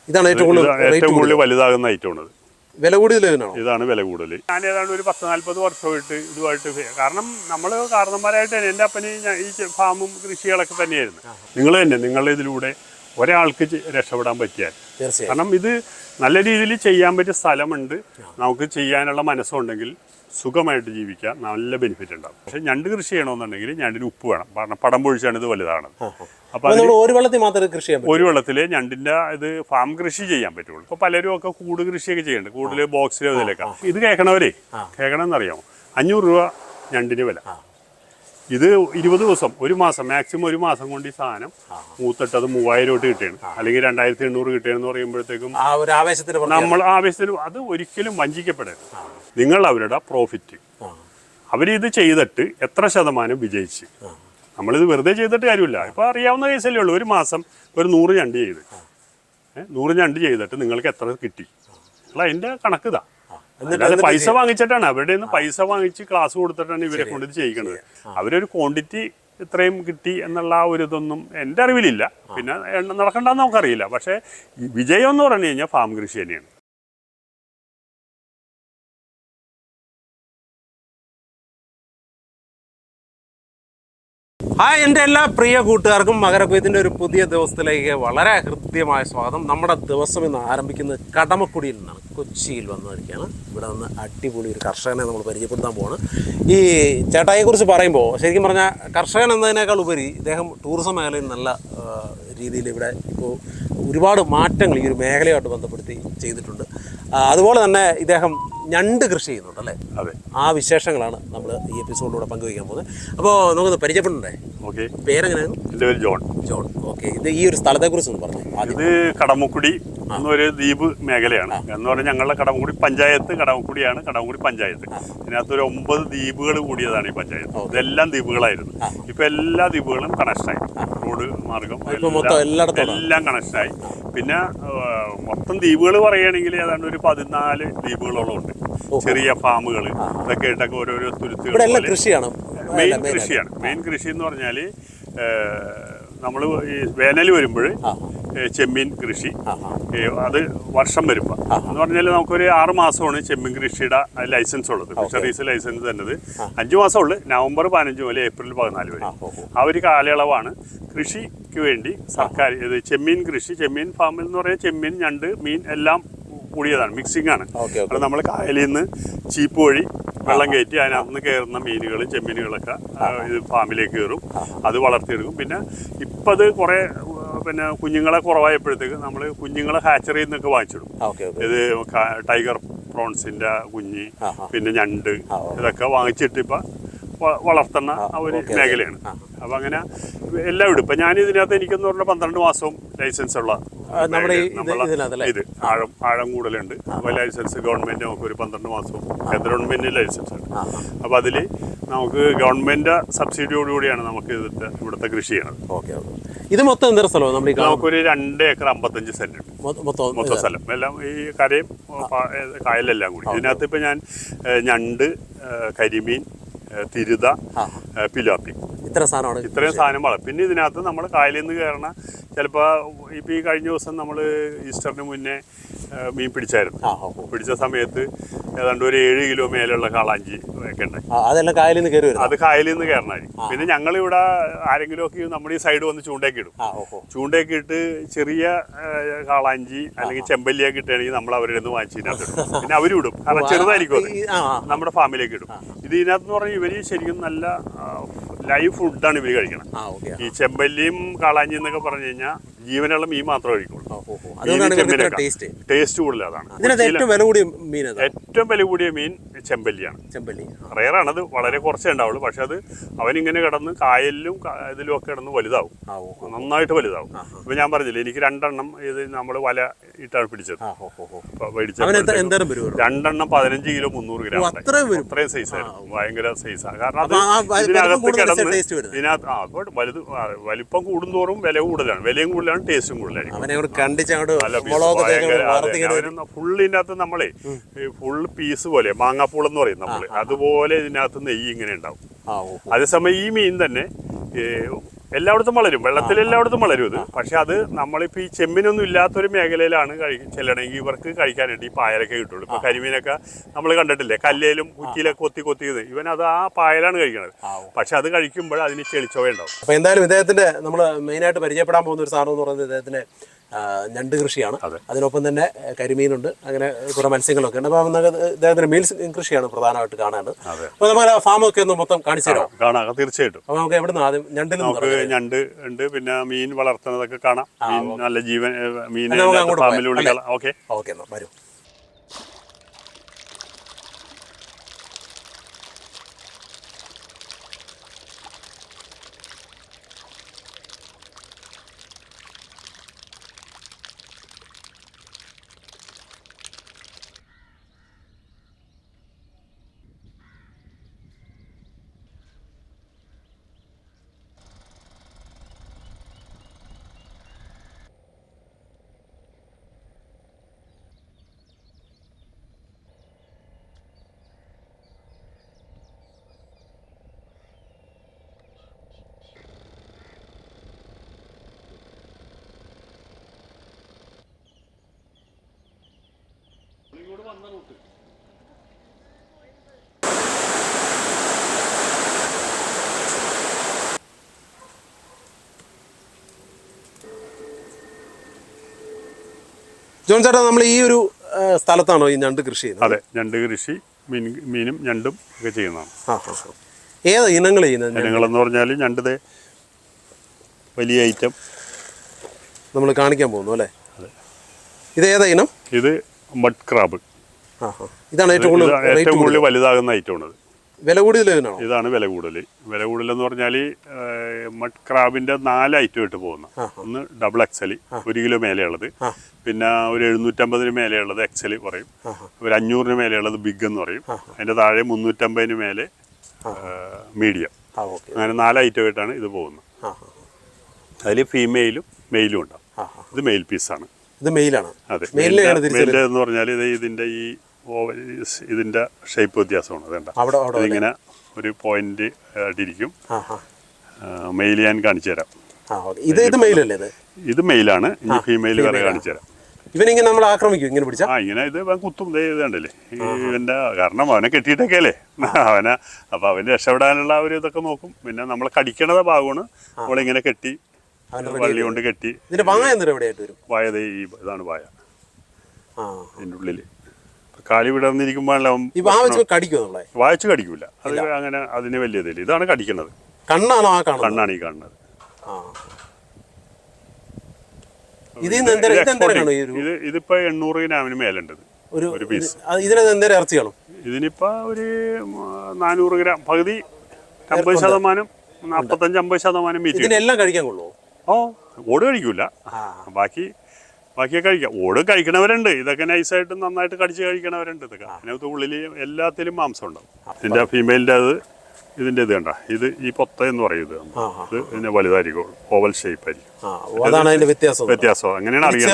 ഇതാണ് ഏറ്റവും കൂടുതൽ വലുതാകുന്ന ഐറ്റമാണ്. വില കൂടുതൽ ഇതാണ് വില കൂടുതൽ. ഞാൻ ഏതാണ്ട് ഒരു 10-40 വർഷമായിട്ട് ഇതുമായിട്ട്, കാരണം നമ്മൾ കാരണന്മാരായിട്ട് എൻ്റെ അപ്പന് ഈ ഫാമും കൃഷികളൊക്കെ തന്നെയായിരുന്നു. നിങ്ങളുടെ ഇതിലൂടെ ഒരാൾക്ക് രക്ഷപ്പെടാൻ പറ്റിയാൽ, കാരണം ഇത് നല്ല രീതിയിൽ ചെയ്യാൻ പറ്റിയ സ്ഥലമുണ്ട്, നമുക്ക് ചെയ്യാനുള്ള മനസ്സുണ്ടെങ്കിൽ സുഖമായിട്ട് ജീവിക്കാൻ നല്ല ബെനിഫിറ്റ് ഉണ്ടാകും. പക്ഷെ ഞണ്ട് കൃഷി ചെയ്യണമെന്നുണ്ടെങ്കിൽ ഞണ്ടിന് ഉപ്പ് വേണം, കാരണം പടം പൊഴിച്ചാണ് ഇത് വലുതാണത്. അപ്പൊ ഒരു വെള്ളത്തിൽ മാത്രമേ കൃഷി ചെയ്യാൻ, ഒരു വെള്ളത്തില് ഞണ്ടിന്റെ ഇത് ഫാം കൃഷി ചെയ്യാൻ പറ്റുള്ളൂ. ഇപ്പൊ പലരും ഒക്കെ കൂട് കൃഷിയൊക്കെ ചെയ്യുന്നുണ്ട്, കൂടുതൽ ബോക്സിലോ ഇതിലൊക്കെ. ഇത് കേൾക്കണമെന്നറിയാമോ? 500 രൂപ ഞണ്ടിന് വില. ഇത് 20 ദിവസം, ഒരു മാസം, മാക്സിമം ഒരു മാസം കൊണ്ട് ഈ സാധനം മൂത്തിട്ട് അത് 3000 രൂപ കിട്ടിയാണ്, അല്ലെങ്കിൽ 2800 കിട്ടിയെന്ന് പറയുമ്പോഴത്തേക്കും നമ്മൾ ആവേശത്തിന് അത് ഒരിക്കലും വഞ്ചിക്കപ്പെടരുത്. നിങ്ങൾ അവരുടെ പ്രോഫിറ്റ്, അവരിത് ചെയ്തിട്ട് എത്ര ശതമാനം വിജയിച്ച്, നമ്മളിത് വെറുതെ ചെയ്തിട്ട് കാര്യമില്ല. ഇപ്പോൾ അറിയാവുന്ന കേസല്ലേ ഉള്ളൂ. ഒരു മാസം ഒരു 100 ഞണ്ട് ചെയ്ത് 100 ഞണ്ട് ചെയ്തിട്ട് നിങ്ങൾക്ക് എത്ര കിട്ടി, നിങ്ങൾ അതിൻ്റെ കണക്കിതാ. അല്ലാതെ പൈസ വാങ്ങിച്ചിട്ടാണ്, അവരുടെ നിന്ന് പൈസ വാങ്ങിച്ച് ക്ലാസ് കൊടുത്തിട്ടാണ് ഇവരെ കൊണ്ട് ഇത് ചെയ്യിക്കുന്നത്. അവരൊരു ക്വാണ്ടിറ്റി ഇത്രയും കിട്ടി എന്നുള്ള ഒരു ഇതൊന്നും എൻ്റെ അറിവിലില്ല. പിന്നെ നടക്കണ്ടെന്ന് നമുക്കറിയില്ല. പക്ഷേ വിജയം എന്ന് പറഞ്ഞു കഴിഞ്ഞാൽ ഫാം കൃഷി തന്നെയാണ്. ഹായ്, എൻ്റെ എല്ലാ പ്രിയ കൂട്ടുകാർക്കും മകരക്കൊയ്ത്തിൻ്റെ ഒരു പുതിയ ദിവസത്തിലേക്ക് വളരെ ഹൃദ്യമായ സ്വാഗതം. നമ്മുടെ ദിവസം ഇന്ന് ആരംഭിക്കുന്നത് കടമക്കുടിയിൽ നിന്നാണ്. കൊച്ചിയിൽ വന്നിരിക്കുകയാണ്. ഇവിടെ നിന്ന് അടിപൊളി ഒരു കർഷകനെ നമ്മൾ പരിചയപ്പെടുത്താൻ പോവാണ്. ഈ ചേട്ടായിയെക്കുറിച്ച് പറയുമ്പോൾ ശരിക്കും പറഞ്ഞാൽ കർഷകൻ എന്നതിനേക്കാൾ ഉപരി ഇദ്ദേഹം ടൂറിസം മേഖലയിൽ നല്ല രീതിയിൽ ഇവിടെ ഇപ്പോൾ ഒരുപാട് മാറ്റങ്ങൾ ഈ ഒരു മേഖലയായിട്ട് ബന്ധപ്പെടുത്തി ചെയ്തിട്ടുണ്ട്. അതുപോലെ തന്നെ ഇദ്ദേഹം ഞണ്ട് കൃഷി ചെയ്യുന്നുണ്ട് അല്ലേ? അതെ. ആ വിശേഷങ്ങളാണ് നമ്മൾ ഈ എപ്പിസോഡിലൂടെ പങ്കുവയ്ക്കാൻ പോകുന്നത്. അപ്പോൾ നമുക്കൊന്ന് പരിചയപ്പെടണ്ടേ? ഓക്കെ. പേരെങ്ങനെയാണ്? എൻ്റെ പേര് ജോൺ. ജോൺ. ഓക്കെ. ഇത് ഈ ഒരു സ്ഥലത്തെക്കുറിച്ച് ഒന്ന് പറഞ്ഞു. ഇത് കടമക്കുടി എന്നൊരു ദ്വീപ് മേഖലയാണ്. എന്ന് പറഞ്ഞാൽ ഞങ്ങളുടെ കടമക്കുടി പഞ്ചായത്ത് കടമക്കുടിയാണ്. കടമക്കുടി പഞ്ചായത്ത് ഇതിനകത്തൊരു 9 ദ്വീപുകൾ കൂടിയതാണ് ഈ പഞ്ചായത്ത്. ഇതെല്ലാം ദ്വീപുകളായിരുന്നു. ഇപ്പം എല്ലാ ദ്വീപുകളും കണക്ഷനായി, റോഡ് മാർഗം എല്ലാം കണക്ഷനായി. പിന്നെ മൊത്തം ദ്വീപുകൾ പറയുകയാണെങ്കിൽ ഏതാണ്ട് ഒരു 14 ദ്വീപുകളോളം ഉണ്ട്. ചെറിയ ഫാമുകൾ ഇതൊക്കെ ആയിട്ടൊക്കെ ഓരോരോ തുരുത്തുകൾ. മെയിൻ കൃഷി എന്ന് പറഞ്ഞാൽ നമ്മൾ ഈ വേനൽ വരുമ്പോൾ ചെമ്മീൻ കൃഷി, അത് വർഷം വരുമ്പോൾ എന്ന് പറഞ്ഞാൽ നമുക്കൊരു 6 മാസമാണ് ചെമ്മീൻ കൃഷിയുടെ ലൈസൻസ് ഉള്ളത്. ഫിഷറീസ് ലൈസൻസ് തന്നത് 5 മാസമുള്ളൂ. നവംബർ 15 മുതൽ ഏപ്രിൽ 14 വരെ ആ ഒരു കാലയളവാണ് കൃഷിക്ക് വേണ്ടി സർക്കാർ ഇത് ചെമ്മീൻ കൃഷി. ചെമ്മീൻ ഫാമിൽ എന്ന് പറഞ്ഞാൽ ചെമ്മീൻ, ഞണ്ട്, മീൻ എല്ലാം കൂടിയതാണ്, മിക്സിംഗ് ആണ്. അത് നമ്മൾ കായലിൽ നിന്ന് ചീപ്പ് വഴി വെള്ളം കയറ്റി അതിനകത്ത് നിന്ന് കയറുന്ന മീനുകൾ, ചെമ്മീനുകളൊക്കെ ഇത് ഫാമിലേക്ക് കയറും, അത് വളർത്തിയെടുക്കും. പിന്നെ ഇപ്പം അത് കുറേ കുഞ്ഞുങ്ങളെ കുറവായപ്പോഴത്തേക്ക് നമ്മൾ കുഞ്ഞുങ്ങളെ ഹാച്ചറിയിൽ നിന്നൊക്കെ വാങ്ങിച്ചിടും. ഇത് ടൈഗർ പ്രോൺസിൻ്റെ കുഞ്ഞ്, പിന്നെ ഞണ്ട്, ഇതൊക്കെ വാങ്ങിച്ചിട്ട് ഇപ്പം വളർത്തുന്ന ആ ഒരു മേഖലയാണ്. അപ്പം അങ്ങനെ എല്ലാം ഇടും. ഇപ്പം ഞാനിതിനകത്ത് എനിക്കെന്ന് പറഞ്ഞാൽ 12 മാസവും ലൈസൻസ് ഉള്ള ഇത് ആഴം കൂടുതലുണ്ട്. അപ്പോൾ ലൈസൻസ് ഗവൺമെൻറ് നമുക്ക് ഒരു 12 മാസവും കേന്ദ്ര ഗവൺമെൻറ് ലൈസൻസ് ഉണ്ട്. അപ്പോൾ അതിൽ നമുക്ക് ഗവൺമെൻറ് സബ്സിഡിയോടുകൂടിയാണ് നമുക്ക് ഇവിടുത്തെ കൃഷി ചെയ്യണത്. ഇത് മൊത്തം എന്താ സ്ഥലമാണ്? നമുക്കൊരു 2 ഏക്കർ 55 സെന്റ് ഉണ്ട് മൊത്തം സ്ഥലം. എല്ലാം ഈ കരയും കായലെല്ലാം കൂടി. ഇതിനകത്ത് ഇപ്പം ഞാൻ ഞണ്ട്, കരിമീൻ, തിരുത, പിലാപ്പി, ഇത്രയും സാധനം വളർത്തും. പിന്നെ ഇതിനകത്ത് നമ്മൾ കായലിൽ നിന്ന് കയറണ ചിലപ്പോൾ ഇപ്പം ഈ കഴിഞ്ഞ ദിവസം നമ്മൾ ഈസ്റ്ററിന് മുന്നേ മീൻ പിടിച്ചായിരുന്നു. പിടിച്ച സമയത്ത് ഏതാണ്ട് ഒരു 7 കിലോ മേലുള്ള കാളാഞ്ചി ഒക്കെ ഉണ്ടായി. അതെല്ലാം കായലിൽ നിന്ന് കയറി, അത് കായലിൽ നിന്ന് കയറണായി. പിന്നെ ഞങ്ങളിവിടെ ആരെങ്കിലും ഒക്കെ നമ്മുടെ ഈ സൈഡ് വന്ന് ചൂണ്ടയൊക്കെ ഇടും. ചൂണ്ടയൊക്കെ ഇട്ട് ചെറിയ കാളാഞ്ചി അല്ലെങ്കിൽ ചെമ്പല്ലിയൊക്കെ ഇട്ടുകയാണെങ്കിൽ നമ്മൾ അവരുടെ നിന്ന് വാങ്ങിച്ചതിനകത്ത് ഇടും. പിന്നെ അവരും ഇടും, കാരണം ചെറുതായിരിക്കും അത്, നമ്മുടെ ഫാമിലേക്ക് ഇടും. ഇത് ഇതിനകത്ത് പറഞ്ഞാൽ ഇവര് ശരിക്കും നല്ല ലൈവ് ഫുഡാണ് ഇവർ കഴിക്കണം. ഈ ചെമ്പല്ലിയും കാളാഞ്ചി എന്നൊക്കെ പറഞ്ഞു കഴിഞ്ഞാൽ ജീവനുള്ള മീൻ മാത്രമേ കഴിക്കുള്ളൂ. ടേസ്റ്റ് കൂടുതൽ അതാണ്. ഏറ്റവും വില കൂടിയ മീൻ ചെമ്പല്ലിയാണ്. റെയറാണ്, അത് വളരെ കുറച്ചേ ഉണ്ടാവുള്ളൂ. പക്ഷെ അത് അവനിങ്ങനെ കിടന്ന് കായലിലും ഇതിലും ഒക്കെ കിടന്ന് വലുതാവും, നന്നായിട്ട് വലുതാവും. ഇപ്പൊ ഞാൻ പറഞ്ഞില്ലേ, എനിക്ക് 2 എണ്ണം ഇത് നമ്മൾ വല ഇട്ടാണ് പിടിച്ചത്. 2 എണ്ണം 15 കിലോ 300 ഗ്രാം. അത്രയും സൈസായിരുന്നു, ഭയങ്കര സൈസാണ്. കാരണം അത് ഇതിനകത്ത് കിടന്ന് ഇതിനകത്ത് വലിപ്പം കൂടുന്തോറും വില കൂടുതലാണ്, വിലയും കൂടുതലാണ്, ടേസ്റ്റും കൂടുതലായിരിക്കും. ഫുള്ള് ഇതിനകത്ത് നമ്മളെ ഫുൾ പീസ് പോലെ മാങ്ങാപ്പൂൾ എന്ന് പറയും നമ്മള്, അതുപോലെ ഇതിനകത്ത് നെയ്യ് ഇങ്ങനെ ഉണ്ടാവും. അതേസമയം ഈ മീൻ തന്നെ എല്ലായിടത്തും വളരും, വെള്ളത്തിൽ എല്ലായിടത്തും വളരും ഇത്. പക്ഷെ അത് നമ്മളിപ്പോൾ ഈ ചെമ്മീനൊന്നും ഇല്ലാത്തൊരു മേഖലയിലാണ് ചെല്ലണമെങ്കിൽ ഇവർക്ക് കഴിക്കാനായിട്ട് ഈ പായലൊക്കെ കിട്ടുള്ളൂ. ഇപ്പോൾ കരിമീനൊക്കെ നമ്മൾ കണ്ടിട്ടില്ലേ, കല്ലേലും കുറ്റിയിലൊക്കെ കൊത്തിയത്, ഇവൻ അത് ആ പായലാണ് കഴിക്കണത്. പക്ഷെ അത് കഴിക്കുമ്പോൾ അതിന് ചെളിച്ചോവ ഉണ്ടാവും. അപ്പോൾ എന്തായാലും ഇദ്ദേഹത്തിൻ്റെ നമ്മൾ മെയിനായിട്ട് പരിചയപ്പെടാൻ പോകുന്ന ഒരു സാധനം എന്ന് പറയുന്നത് ഇദ്ദേഹത്തിൻ്റെ ഞണ്ട് കൃഷിയാണ്. അതിനൊപ്പം തന്നെ കരിമീനുണ്ട്, അങ്ങനെ കുറേ മത്സ്യങ്ങളൊക്കെ ഉണ്ട്. അപ്പോൾ ഇദ്ദേഹത്തിന് മീൻ കൃഷിയാണ് പ്രധാനമായിട്ട് കാണാനുണ്ട്. അപ്പോൾ നമ്മൾ ഫാമൊക്കെ ഒന്ന് മൊത്തം കാണിച്ചു തരാം. കാണാം, തീർച്ചയായിട്ടും. അപ്പോൾ നമുക്ക് എവിടെ നിന്ന് ആദ്യം ഞണ്ടിൽ നമുക്ക് ഞണ്ട് ഉണ്ട്, പിന്നെ മീൻ വളർത്തുന്നതൊക്കെ കാണാം. മീൻ നല്ല ജീവൻ മീൻ ഫാമിലുള്ളിൽ. ഓക്കെ ഓക്കെ, എന്നാൽ വരും. ജോൺ ചേട്ടാ, നമ്മൾ ഈ ഒരു സ്ഥലത്താണോ ഈ ഞണ്ട് കൃഷി ചെയ്യുന്നത്? അതെ, ഞണ്ട് കൃഷി മീനും ഞണ്ടും ഒക്കെ ചെയ്യുന്നതാണ്. ഏത് ഇനങ്ങൾ ചെയ്യുന്നത്? ഇനങ്ങളെന്ന് പറഞ്ഞാൽ ഞണ്ട് വലിയ ഐറ്റം നമ്മൾ കാണിക്കാൻ പോകുന്നു അല്ലേ? ഇത് ഏതാ ഇനം? ഇത് മഡ് ക്രാബ്. ഇതാണ് ഏറ്റവും കൂടുതൽ വലുതാകുന്ന ഐറ്റമാണത്. വില കൂടുതൽ ഇതാണ് വില കൂടുതൽ. വില കൂടുതലെന്ന് പറഞ്ഞാൽ മഡ് ക്രാബിൻ്റെ 4 ഐറ്റം ഇട്ട് പോകുന്ന ഒന്ന് ഡബിൾ എക്സൽ, 1 കിലോ മേലെയുള്ളത്, പിന്നെ ഒരു 750 മേലെയുള്ളത് എക്സൽ പറയും, ഒരു 500 മേലെയുള്ളത് ബിഗ് എന്ന് പറയും, അതിൻ്റെ താഴെ 350 മേലെ മീഡിയം. അങ്ങനെ 4 ഐറ്റം ആയിട്ടാണ് ഇത് പോകുന്നത്. അതിൽ ഫീമെയിലും മെയിലും ഉണ്ടാവും. ഇത് മെയിൽ പീസാണ്. ഇത് മെയിലാണ്. അതെ, മെയിലിൻ്റെ എന്ന് പറഞ്ഞാൽ ഇതിൻ്റെ ഇതിന്റെ ഷേപ്പ് വ്യത്യാസമാണ്. അതുകൊണ്ട് ഇതിങ്ങനെ ഒരു പോയിന്റ് ആയിട്ടിരിക്കും. മെയിൽ ഞാൻ കാണിച്ചു തരാം. ഇത് മെയിലാണ്. ഇനി ഫീമെയിൽ വരെ കാണിച്ചു തരാം. ഇവനിങ്ങനെ നമ്മൾ ആക്രമിക്കും, ഇങ്ങനെ പിടിച്ചാ ഇങ്ങനെ ഇത് കുത്തും. ഇതുണ്ടല്ലേ ഇവന്റെ, കാരണം അവനെ കെട്ടിയിട്ടൊക്കെ അല്ലേ അവനെ. അപ്പൊ അവന് രക്ഷപ്പെടാനുള്ള ഒരു ഇതൊക്കെ നോക്കും. പിന്നെ നമ്മളെ കടിക്കണ ഭാഗമാണ് നമ്മളിങ്ങനെ കെട്ടി വള്ളി കൊണ്ട് കെട്ടി. വായ ഇതാണ് വായ. ഇതിൻ്റെ ഉള്ളില് കാലി വിടർന്നിരിക്കുമ്പോഴല്ല വായിച്ച് കടിക്കൂല. അത് അങ്ങനെ അതിന് വലിയ ഇതില്ല. ഇതാണ് കടിക്കുന്നത്. കണ്ണാണ് ഈ കാണുന്നത്. ഇതിപ്പോ 800 ഗ്രാമിന് മേലുണ്ട് ഒരു പീസ്. ഇതിനിപ്പോ ഒരു 400 ഗ്രാം, പകുതി 50%, 45-50% മീറ്റ്. എല്ലാം കഴിക്കാൻ കൊള്ളുമോ? ഓട് കഴിക്കൂല, ബാക്കിയൊക്കെ കഴിക്കാം. ഓട് കഴിക്കണവരുണ്ട്. ഇതൊക്കെ നൈസായിട്ട് നന്നായിട്ട് കടിച്ച് കഴിക്കണവരുണ്ട്. ഇതൊക്കെ അതിനകത്ത് ഉള്ളിൽ എല്ലാത്തിലും മാംസം ഉണ്ടാവും. ഇതിൻ്റെ ഫീമെയിലിൻ്റെ ഇതിൻ്റെ ഇത് കണ്ട, ഇത് ഈ പൊത്ത എന്ന് പറയും. ഇത് ഇതിന് വലുതായിരിക്കും, ഓവൽ ഷേപ്പ് ആയിരിക്കും. വ്യത്യാസം അങ്ങനെയാണ് അറിയാം.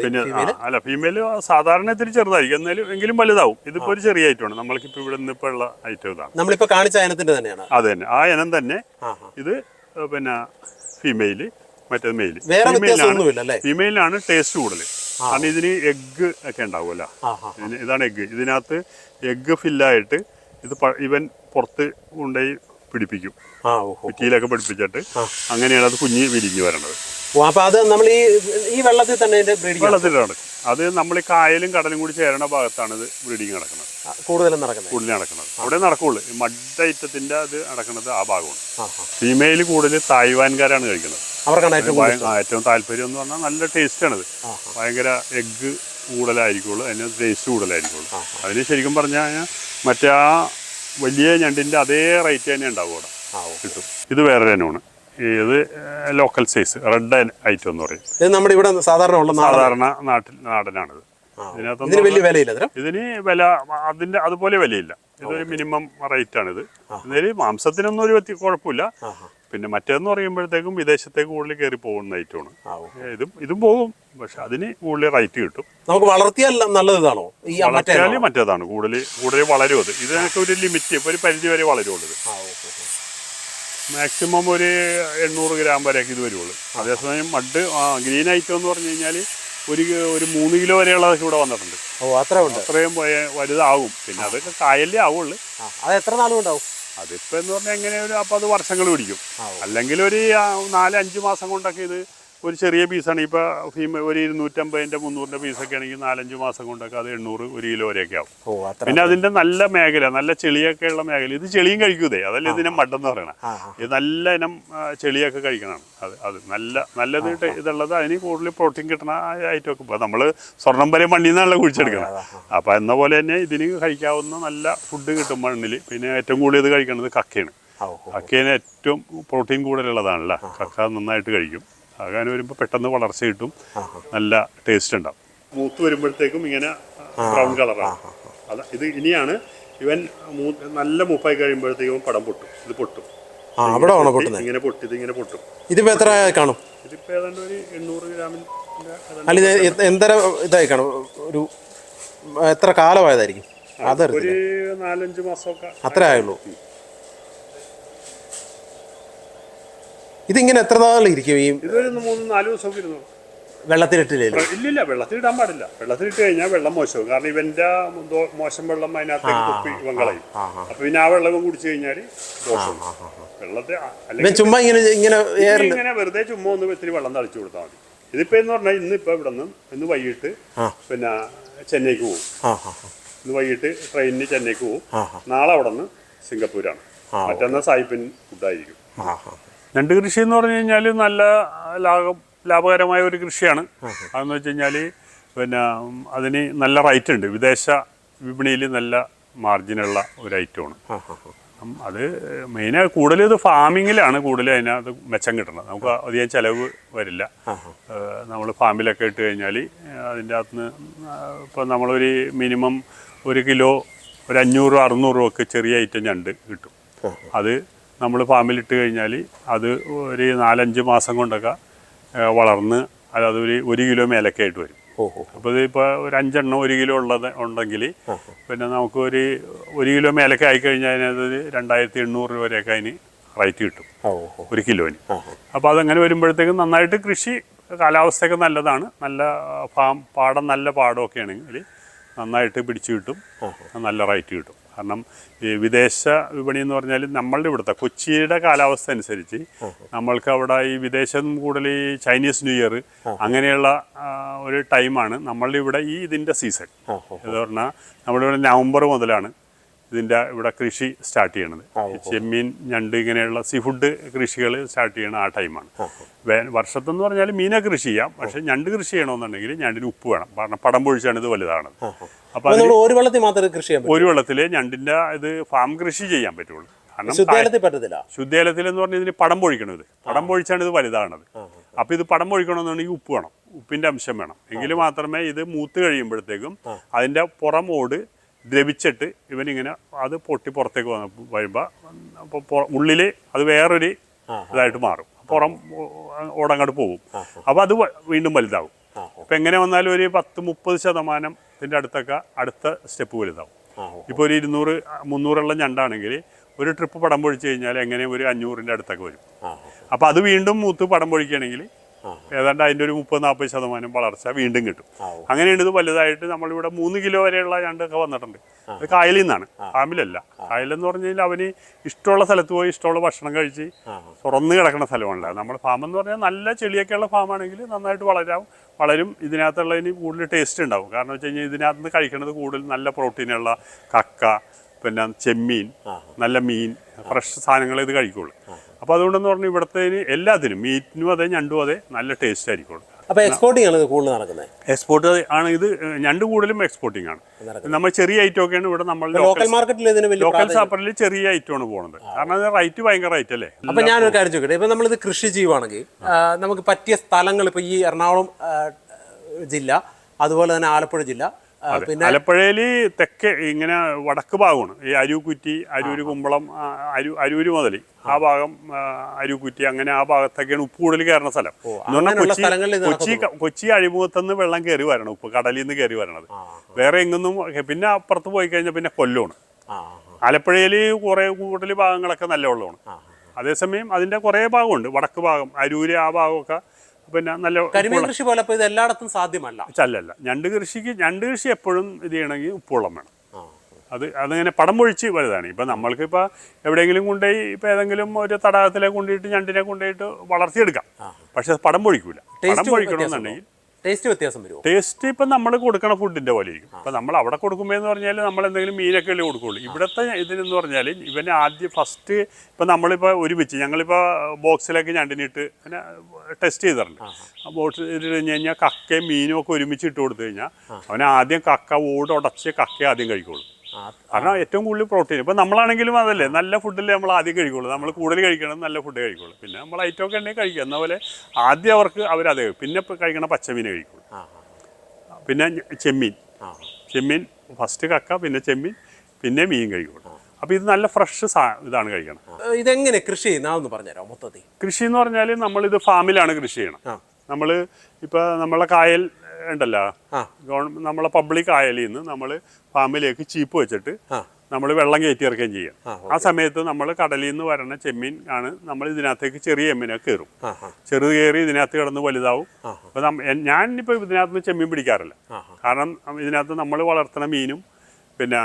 പിന്നെ അല്ല, ഫീമെയിൽ സാധാരണ ഇത്തിരി ചെറുതായിരിക്കും, എങ്കിലും വലുതാവും. ഇതിപ്പോ ഒരു ചെറിയ ഐറ്റമാണ്. നമ്മൾക്കിപ്പോ ഇവിടെ നിന്ന് ഇപ്പൊ ഉള്ള ഐറ്റം ഇതാണ്. നമ്മളിപ്പോ കാണിച്ച ഇനത്തിന്റെ തന്നെയാണ്. അത് തന്നെ, ആ ഇനം തന്നെ. ഇത് പിന്നെ ഫീമെയില്, മറ്റേത് മെയില്. ഫീമെയിലാണ് ടേസ്റ്റ് കൂടുതൽ. കാരണം ഇതിന് എഗ്ഗ് ഒക്കെ ഉണ്ടാവുമല്ലോ. ഇതാണ് എഗ്ഗ്. ഇതിനകത്ത് എഗ്ഗ് ഫില്ലായിട്ട് ഇത് ഇവൻ പുറത്ത് കൊണ്ടുപോയി പിടിപ്പിക്കും. കുറ്റിയിലൊക്കെ പിടിപ്പിച്ചിട്ട് അങ്ങനെയാണ് അത് കുഞ്ഞ് വിരിഞ്ഞ് വരണത്. വെള്ളത്തിലാണ്. അത് നമ്മൾ ഈ കായലും കടലും കൂടി ചേരണ ഭാഗത്താണ് ഇത് ബ്രീഡിങ് നടക്കുന്നത്. കൂടുതൽ നടക്കുന്നത് അവിടെ നടക്കുള്ളൂ. മഡ് ഐറ്റത്തിന്റെ അത് നടക്കുന്നത് ആ ഭാഗമാണ്. ഫീമെയിൽ കൂടുതൽ തായ്വാൻകാരാണ് കഴിക്കുന്നത്. ഏറ്റവും താല്പര്യം എന്ന് പറഞ്ഞാൽ നല്ല ടേസ്റ്റ് ആണിത്. ഭയങ്കര എഗ്ഗ് കൂടുതലായിരിക്കുള്ളൂ, അതിന് ടേസ്റ്റ് കൂടുതലായിരിക്കുള്ളൂ. അതിന് ശരിക്കും പറഞ്ഞാൽ മറ്റേ ആ വലിയ ഞണ്ടിന്റെ അതേ റേറ്റ് തന്നെ ഉണ്ടാവും അവിടെ കിട്ടും. ഇത് വേറെ ഇനമാണ്. ഇത് ലോക്കൽ സൈസ് റെഡ് ഐറ്റം എന്ന് പറയും. നമ്മുടെ ഇവിടെ സാധാരണ നാടനാണിത്. ഇതിന് വില അതുപോലെ വിലയില്ല. ഇതൊരു മിനിമം റേറ്റ് ആണിത്. ഇതിൽ മാംസത്തിനൊന്നും ഒരു കുഴപ്പമില്ല. പിന്നെ മറ്റേന്ന് പറയുമ്പോഴത്തേക്കും വിദേശത്തേക്ക് കൂടുതൽ കയറി പോകുന്ന ഐറ്റമാണ്. ഇതും പോകും, പക്ഷെ അതിന് കൂടുതൽ റേറ്റ് കിട്ടും. നമുക്ക് വളർത്തിയാൽ നല്ലതാണോ? വളർത്തിയാൽ മറ്റേതാണ് കൂടുതൽ വളരും. ഇതിനൊക്കെ ഒരു ലിമിറ്റ്, ഒരു പരിധി വരെ വളരുള്ളൂ. മാക്സിമം ഒരു 800 ഗ്രാം വരെയൊക്കെ ഇത് വരുള്ളൂ. അതേസമയം മഡ് ഗ്രീൻ ഐറ്റം എന്ന് പറഞ്ഞു കഴിഞ്ഞാൽ ഒരു 3 കിലോ വരെയുള്ളതൊക്കെ ഇവിടെ വന്നിട്ടുണ്ട്. ഓ അത്രയും അത്രയും വലുതാവും. പിന്നെ അതൊക്കെ കായലേ ആവുള്ളൂ. അത് എത്ര നാളും ഉണ്ടാവും? അതിപ്പോൾ എന്ന് പറഞ്ഞാൽ എങ്ങനെ അപ്പോൾ അത് വർഷങ്ങൾ പിടിക്കും. അല്ലെങ്കിൽ ഒരു 4-5 മാസം കൊണ്ടൊക്കെ ഇത് ഒരു ചെറിയ പീസാണ്. ഇപ്പോൾ ഒരു 250-ൻ്റെ 300-ൻ്റെ പീസൊക്കെ ആണെങ്കിൽ 4-5 മാസം കൊണ്ടൊക്കെ അത് 800 1 കിലോ വരെയൊക്കെ ആവും. പിന്നെ അതിൻ്റെ നല്ല മേഖല, നല്ല ചെളിയൊക്കെ ഉള്ള മേഖല. ഇത് ചെളിയും കഴിക്കൂതേ, അതല്ല ഇതിനെ മഡെന്ന് പറയണം. ഇത് നല്ല ഇനം ചെളിയൊക്കെ കഴിക്കണതാണ്. അത് നല്ലത് ഇതുള്ളത്. അതിന് കൂടുതൽ പ്രോട്ടീൻ കിട്ടണ ഐറ്റമൊക്കെ. ഇപ്പോൾ നമ്മൾ സ്വർണ്ണം വരെ മണ്ണിൽ നിന്നാണല്ലോ കുഴിച്ചെടുക്കണം. അപ്പോൾ എന്ന പോലെ തന്നെ ഇതിന് കഴിക്കാവുന്ന നല്ല ഫുഡ് കിട്ടും മണ്ണിൽ. പിന്നെ ഏറ്റവും കൂടുതൽ ഇത് കഴിക്കുന്നത് കക്കയാണ്. കക്കേന് ഏറ്റവും പ്രോട്ടീൻ കൂടുതലുള്ളതാണല്ലോ. കക്ക നന്നായിട്ട് കഴിക്കും. അങ്ങനെ വരുമ്പോൾ പെട്ടെന്ന് വളർച്ച കിട്ടും, നല്ല ടേസ്റ്റ് ഉണ്ടാവും. മൂത്ത് വരുമ്പോഴത്തേക്കും ഇങ്ങനെ ബ്രൗൺ കളറാണ്. ഇത് ഇനിയാണ് ഇവൻ നല്ല മൂപ്പായി കഴിയുമ്പോഴത്തേക്കും പടം പൊട്ടും. ഇത് പൊട്ടും, ഇങ്ങനെ ഇങ്ങനെ പൊട്ടും. ഇതിപ്പോ എത്ര കാണും? ഇതിപ്പോ ഏതാണ്ട് ഒരു 800 ഗ്രാമിൽ. അല്ല, ഇത് എന്തര ഇതായി കാണും? ഒരു എത്ര കാലമായതായിരിക്കും? ഒരു 4-5 മാസമൊക്കെ അത്രേ ആയുള്ളൂ. ഇതിങ്ങനെ എത്ര നാൾ ഇരിക്കും? ഇതൊരു 3-4 ദിവസമൊക്കെ ഇരുന്നു. വെള്ളത്തിലിട്ടില്ലേ? ഇല്ലില്ല, വെള്ളത്തിലിടാൻ പാടില്ല. വെള്ളത്തിലിട്ട് കഴിഞ്ഞാൽ വെള്ളം മോശമാവും. കാരണം ഇവന്റെ മോശം വെള്ളം അതിനകത്തേക്ക് തുപ്പി ഇവൻ കളയും. അപ്പൊ പിന്നെ ആ വെള്ളം കുടിച്ചു കഴിഞ്ഞാൽ ദോഷം. വെള്ളത്തെ അല്ലെങ്കിൽ ചുമ്മാ ഇങ്ങനെ വെറുതെ ചുമ്മാ ഒന്ന് ഇത്തിരി വെള്ളം തളിച്ചു കൊടുത്താൽ മതി. ഇതിപ്പോ എന്ന് പറഞ്ഞാൽ ഇന്നിപ്പോ ഇവിടെ നിന്ന് ഇന്ന് വൈകിട്ട് പിന്നെ ചെന്നൈക്ക് പോകും. ഇന്ന് വൈകിട്ട് ട്രെയിനിന് ചെന്നൈക്ക് പോകും. നാളെ അവിടെ നിന്ന് സിംഗപ്പൂരാണ്. മറ്റന്നാൾ സായിപ്പിൻ ഫുഡായിരിക്കും. ഞണ്ട് കൃഷി എന്ന് പറഞ്ഞു കഴിഞ്ഞാൽ നല്ല ലാഭകരമായ ഒരു കൃഷിയാണ്. അതെന്ന് വെച്ച് കഴിഞ്ഞാൽ പിന്നെ അതിന് നല്ല റേറ്റ് ഉണ്ട്. വിദേശ വിപണിയിൽ നല്ല മാർജിനുള്ള ഒരു ഐറ്റമാണ് അത്. മെയിനായി കൂടുതൽ ഇത് ഫാമിങ്ങിലാണ് കൂടുതൽ അതിനകത്ത് മെച്ചം കിട്ടുന്നത്. നമുക്ക് അധികം ചിലവ് വരില്ല. നമ്മൾ ഫാമിലൊക്കെ ഇട്ട് കഴിഞ്ഞാൽ അതിൻ്റെ അകത്തുനിന്ന് ഇപ്പോൾ നമ്മളൊരു മിനിമം 1 കിലോ ഒരു 500-600 ഒക്കെ ചെറിയ ഐറ്റം ഞണ്ട് കിട്ടും. അത് നമ്മൾ ഫാമിലിട്ട് കഴിഞ്ഞാൽ അത് ഒരു 4-5 മാസം കൊണ്ടൊക്കെ വളർന്ന് അതൊരു 1 കിലോ മേലൊക്കെ ആയിട്ട് വരും. അപ്പോൾ ഇതിപ്പോൾ ഒരു 5 എണ്ണം 1 കിലോ ഉണ്ടെങ്കിൽ പിന്നെ നമുക്ക് ഒരു 1 കിലോ മേലൊക്കെ ആയിക്കഴിഞ്ഞാൽ അതിനകത്ത് 2800 വരെയൊക്കെ അതിന് റേറ്റ് കിട്ടും 1 കിലോന്. അപ്പോൾ അതങ്ങനെ വരുമ്പോഴത്തേക്കും നന്നായിട്ട് കൃഷി, കാലാവസ്ഥയൊക്കെ നല്ലതാണ്. നല്ല പാടം നല്ല പാടമൊക്കെ ആണെങ്കിൽ നന്നായിട്ട് പിടിച്ചു കിട്ടും, നല്ല റേറ്റ് കിട്ടും. കാരണം ഈ വിദേശ വിപണി എന്ന് പറഞ്ഞാൽ നമ്മളുടെ ഇവിടുത്തെ കൊച്ചിയുടെ കാലാവസ്ഥ അനുസരിച്ച് നമ്മൾക്ക് അവിടെ ഈ വിദേശം കൂടുതൽ ഈ ചൈനീസ് ന്യൂ ഇയർ അങ്ങനെയുള്ള ഒരു ടൈമാണ് നമ്മളുടെ ഇവിടെ ഇതിൻ്റെ സീസൺ. എന്ന് പറഞ്ഞാൽ നമ്മുടെ ഇവിടെ നവംബർ മുതലാണ് ഇതിൻ്റെ ഇവിടെ കൃഷി സ്റ്റാർട്ട് ചെയ്യണത്. ചെമ്മീൻ, ഞണ്ട് ഇങ്ങനെയുള്ള സീ ഫുഡ് കൃഷികൾ സ്റ്റാർട്ട് ചെയ്യണ ആ ടൈമാണ്. വർഷത്തെന്ന് പറഞ്ഞാൽ മീനെ കൃഷി ചെയ്യാം. പക്ഷെ ഞണ്ട് കൃഷി ചെയ്യണമെന്നുണ്ടെങ്കിൽ ഞണ്ടിന് ഉപ്പ് വേണം. കാരണം പടം പൊഴിച്ചാണ് ഇത് വലുതാണത്. അപ്പൊ ഒരു വെള്ളത്തിൽ മാത്രമേ കൃഷി ചെയ്യാൻ പറ്റൂ. ഒരു വെള്ളത്തില് ഞണ്ടിന്റെ ഇത് ഫാം കൃഷി ചെയ്യാൻ പറ്റുള്ളൂ. കാരണം ശുദ്ധജലത്തിൽ എന്ന് പറഞ്ഞാൽ ഇതിന് പടം പൊഴിക്കണം. ഇത് പടം പൊഴിച്ചാണ് ഇത് വലുതാണത്. അപ്പൊ ഇത് പടം പൊഴിക്കണമെന്നുണ്ടെങ്കിൽ ഉപ്പ് വേണം, ഉപ്പിന്റെ അംശം വേണം. എങ്കിൽ മാത്രമേ ഇത് മൂത്ത് കഴിയുമ്പോഴത്തേക്കും അതിന്റെ പുറമോട് ദ്രവിച്ചിട്ട് ഇവനിങ്ങനെ അത് പൊട്ടി പുറത്തേക്ക് വരുമ്പോൾ അപ്പോൾ ഉള്ളിൽ അത് വേറൊരു ഇതായിട്ട് മാറും. പുറം ഓടങ്ങോട്ട് പോകും. അപ്പോൾ അത് വീണ്ടും വലുതാവും. അപ്പം എങ്ങനെ വന്നാലും ഒരു 10-30% ഇതിൻ്റെ അടുത്തൊക്കെ അടുത്ത സ്റ്റെപ്പ് വലുതാവും. ഇപ്പോൾ ഒരു 200-300 ഞണ്ടാണെങ്കിൽ ഒരു ട്രിപ്പ് പടം പൊഴിച്ച് കഴിഞ്ഞാൽ എങ്ങനെ ഒരു 500-ൻ്റെ അടുത്തൊക്കെ വരും. അപ്പോൾ അത് വീണ്ടും മൂത്ത് പടം പൊഴിക്കുകയാണെങ്കിൽ ഏതാണ്ട് അതിൻ്റെ ഒരു 30-40% വളർച്ച വീണ്ടും കിട്ടും. അങ്ങനെയാണ് ഇത് വലുതായിട്ട് നമ്മളിവിടെ 3 കിലോ വരെയുള്ള ഞണ്ടൊക്കെ വന്നിട്ടുണ്ട്. അത് കായലിൽ നിന്നാണ്, ഫാമിലല്ല. കായലെന്ന് പറഞ്ഞു കഴിഞ്ഞാൽ അവന് ഇഷ്ടമുള്ള സ്ഥലത്ത് പോയി ഇഷ്ടമുള്ള ഭക്ഷണം കഴിച്ച് തുറന്ന് കിടക്കുന്ന സ്ഥലമല്ല. നമ്മൾ ഫാമെന്ന് പറഞ്ഞാൽ നല്ല ചെളിയൊക്കെയുള്ള ഫാമാണെങ്കിൽ നന്നായിട്ട് വളരും. ഇതിനകത്തുള്ളതിന് കൂടുതൽ ടേസ്റ്റ് ഉണ്ടാവും. കാരണം വെച്ച് കഴിഞ്ഞാൽ ഇതിനകത്ത് നിന്ന് കഴിക്കുന്നത് കൂടുതൽ നല്ല പ്രോട്ടീനുള്ള കക്ക, പിന്നെ ചെമ്മീൻ, നല്ല മീൻ, ഫ്രഷ് സാധനങ്ങൾ ഇത് കഴിക്കുള്ളൂ. അപ്പോൾ അതുകൊണ്ടെന്ന് പറഞ്ഞാൽ ഇവിടുത്തെ എല്ലാത്തിനും മീറ്റിനും അതെ ഞണ്ടും അതെ നല്ല ടേസ്റ്റ് ആയിരിക്കുള്ളൂ. അപ്പോൾ എക്സ്പോർട്ടിംഗ് ആണ് കൂടുതൽ നടക്കുന്നത്? എക്സ്പോർട്ട് ആണ് ഇത്. ഞണ്ട് കൂടുതലും എക്സ്പോർട്ടിംഗ് ആണ്. നമ്മൾ ചെറിയ ഐറ്റം ഒക്കെയാണ് ഇവിടെ നമ്മൾ ലോക്കൽ മാർക്കറ്റിൽ ലോക്കൽ സാപ്പറിൽ ചെറിയ ഐറ്റമാണ് പോകുന്നത്. കാരണം അത് റേറ്റ് ഭയങ്കര റേറ്റ് അല്ലേ. അപ്പോൾ ഞാനൊരു കാര്യം ചോദിക്കട്ടെ, ഇപ്പം നമ്മളിത് കൃഷി ചെയ്യുവാണെങ്കിൽ നമുക്ക് പറ്റിയ സ്ഥലങ്ങൾ ഇപ്പോൾ ഈ എറണാകുളം ജില്ല, അതുപോലെ തന്നെ ആലപ്പുഴ ജില്ല, പിന്നെ ആലപ്പുഴയില് തെക്ക് ഇങ്ങനെ വടക്ക് ഭാഗമാണ്. ഈ അരൂക്കുറ്റി, അരൂര്, കുമ്പളം, അരൂര് മുതൽ ആ ഭാഗം, അരൂക്കുറ്റി അങ്ങനെ ആ ഭാഗത്തൊക്കെയാണ് ഉപ്പ് കൂടുതൽ കയറുന്ന സ്ഥലം. കൊച്ചി അഴിമുഖത്തുനിന്ന് വെള്ളം കയറി വരണം, ഉപ്പ് കടലിൽ നിന്ന് കയറി വരണത്. വേറെ എങ്ങൊന്നും. പിന്നെ അപ്പുറത്ത് പോയി കഴിഞ്ഞാൽ പിന്നെ കൊല്ലമാണ്. ആലപ്പുഴയിൽ കുറെ കൂടുതൽ ഭാഗങ്ങളൊക്കെ നല്ല വെള്ളമാണ്. അതേസമയം അതിൻ്റെ കുറേ ഭാഗമുണ്ട്, വടക്ക് ഭാഗം അരൂര് ആ ഭാഗമൊക്കെ പിന്നെ നല്ല കരിമീൻ കൃഷി പോലെ ഇത് എല്ലായിടത്തും സാധ്യമല്ല. അല്ലല്ല, ഞണ്ട് കൃഷി എപ്പോഴും ഇത് ചെയ്യണമെങ്കിൽ ഉപ്പുവെള്ളം വേണം. അതിങ്ങനെ പടം പൊഴിച്ച് വലുതാണ്. ഇപ്പം നമ്മൾക്കിപ്പോൾ എവിടെയെങ്കിലും കൊണ്ടുപോയി ഇപ്പം ഏതെങ്കിലും ഒരു തടാകത്തിലേക്ക് കൊണ്ടുപോയിട്ട് ഞണ്ടിനെ കൊണ്ടുപോയിട്ട് വളർത്തിയെടുക്കാം. പക്ഷെ പടം പൊഴിക്കൂല. പടം പൊഴിക്കണമെന്നുണ്ടെങ്കിൽ ടേസ്റ്റ് വ്യത്യാസം വരും. ടേസ്റ്റ് ഇപ്പം നമ്മൾ കൊടുക്കണ ഫുഡിൻ്റെ പോലെ ഇരിക്കും. ഇപ്പം നമ്മൾ അവിടെ കൊടുക്കുമ്പോൾ എന്ന് പറഞ്ഞാൽ നമ്മൾ എന്തെങ്കിലും മീനൊക്കെ അല്ലേ കൊടുക്കുകയുള്ളൂ. ഇവിടുത്തെ ഇതിനെന്ന് പറഞ്ഞാൽ ഇവന് ആദ്യം ഫസ്റ്റ് ഇപ്പം നമ്മളിപ്പോൾ ഒരുമിച്ച് ഞങ്ങളിപ്പോൾ ബോക്സിലേക്ക് ഞണ്ടിനിട്ട് പിന്നെ ടെസ്റ്റ് ചെയ്തിട്ടുണ്ട്. ആ ബോക്സ് ഇട്ട് കഴിഞ്ഞ് കഴിഞ്ഞാൽ കക്കയും മീനും ഒക്കെ ഒരുമിച്ച് ഇട്ട് കൊടുത്തു കഴിഞ്ഞാൽ അവന് ആദ്യം കക്ക ഓടുടച്ച് കക്ക ആദ്യം കഴിക്കുള്ളൂ. കാരണം ഏറ്റവും കൂടുതൽ പ്രോട്ടീൻ. ഇപ്പം നമ്മളാണെങ്കിലും അതല്ലേ, നല്ല ഫുഡല്ലേ നമ്മൾ ആദ്യം കഴിക്കുള്ളൂ. നമ്മൾ കൂടുതൽ കഴിക്കണം, നല്ല ഫുഡ് കഴിക്കുള്ളൂ. പിന്നെ നമ്മൾ ഐറ്റമൊക്കെ ഉണ്ടെങ്കിൽ കഴിക്കുക. എന്ന പോലെ ആദ്യം അവരതേ പിന്നെ കഴിക്കണം പച്ചമീൻ കഴിക്കുള്ളൂ. പിന്നെ ചെമ്മീൻ ഫസ്റ്റ് കക്ക, പിന്നെ ചെമ്മീൻ, പിന്നെ മീൻ കഴിക്കുള്ളൂ. അപ്പോൾ ഇത് നല്ല ഫ്രഷ് ഇതാണ് കഴിക്കണം. ഇതെങ്ങനെ കൃഷി ചെയ്യുന്ന പറഞ്ഞുതരാം മൊത്തത്തിൽ? കൃഷി എന്ന് പറഞ്ഞാൽ നമ്മളിത് ഫാമിലാണ് കൃഷി ചെയ്യണം. നമ്മൾ ഇപ്പോൾ നമ്മളെ കായൽ ഉണ്ടല്ലോ, നമ്മളെ പബ്ലിക് ആയലിൽ നിന്ന് നമ്മൾ ഫാമിലേക്ക് ചീപ്പ് വെച്ചിട്ട് നമ്മൾ വെള്ളം കയറ്റി ഇറക്കുകയും ചെയ്യാം. ആ സമയത്ത് നമ്മൾ കടലിൽ നിന്ന് വരണ ചെമ്മീൻ ആണ് നമ്മൾ ഇതിനകത്തേക്ക് ചെറിയ ചെമ്മീനെ കയറും. ചെറുത് കയറി ഇതിനകത്ത് കിടന്ന് വലുതാവും. അപ്പോൾ ഞാനിപ്പോൾ ഇതിനകത്ത് നിന്ന് ചെമ്മീൻ പിടിക്കാറില്ല. കാരണം ഇതിനകത്ത് നമ്മൾ വളർത്തുന്ന മീനും പിന്നെ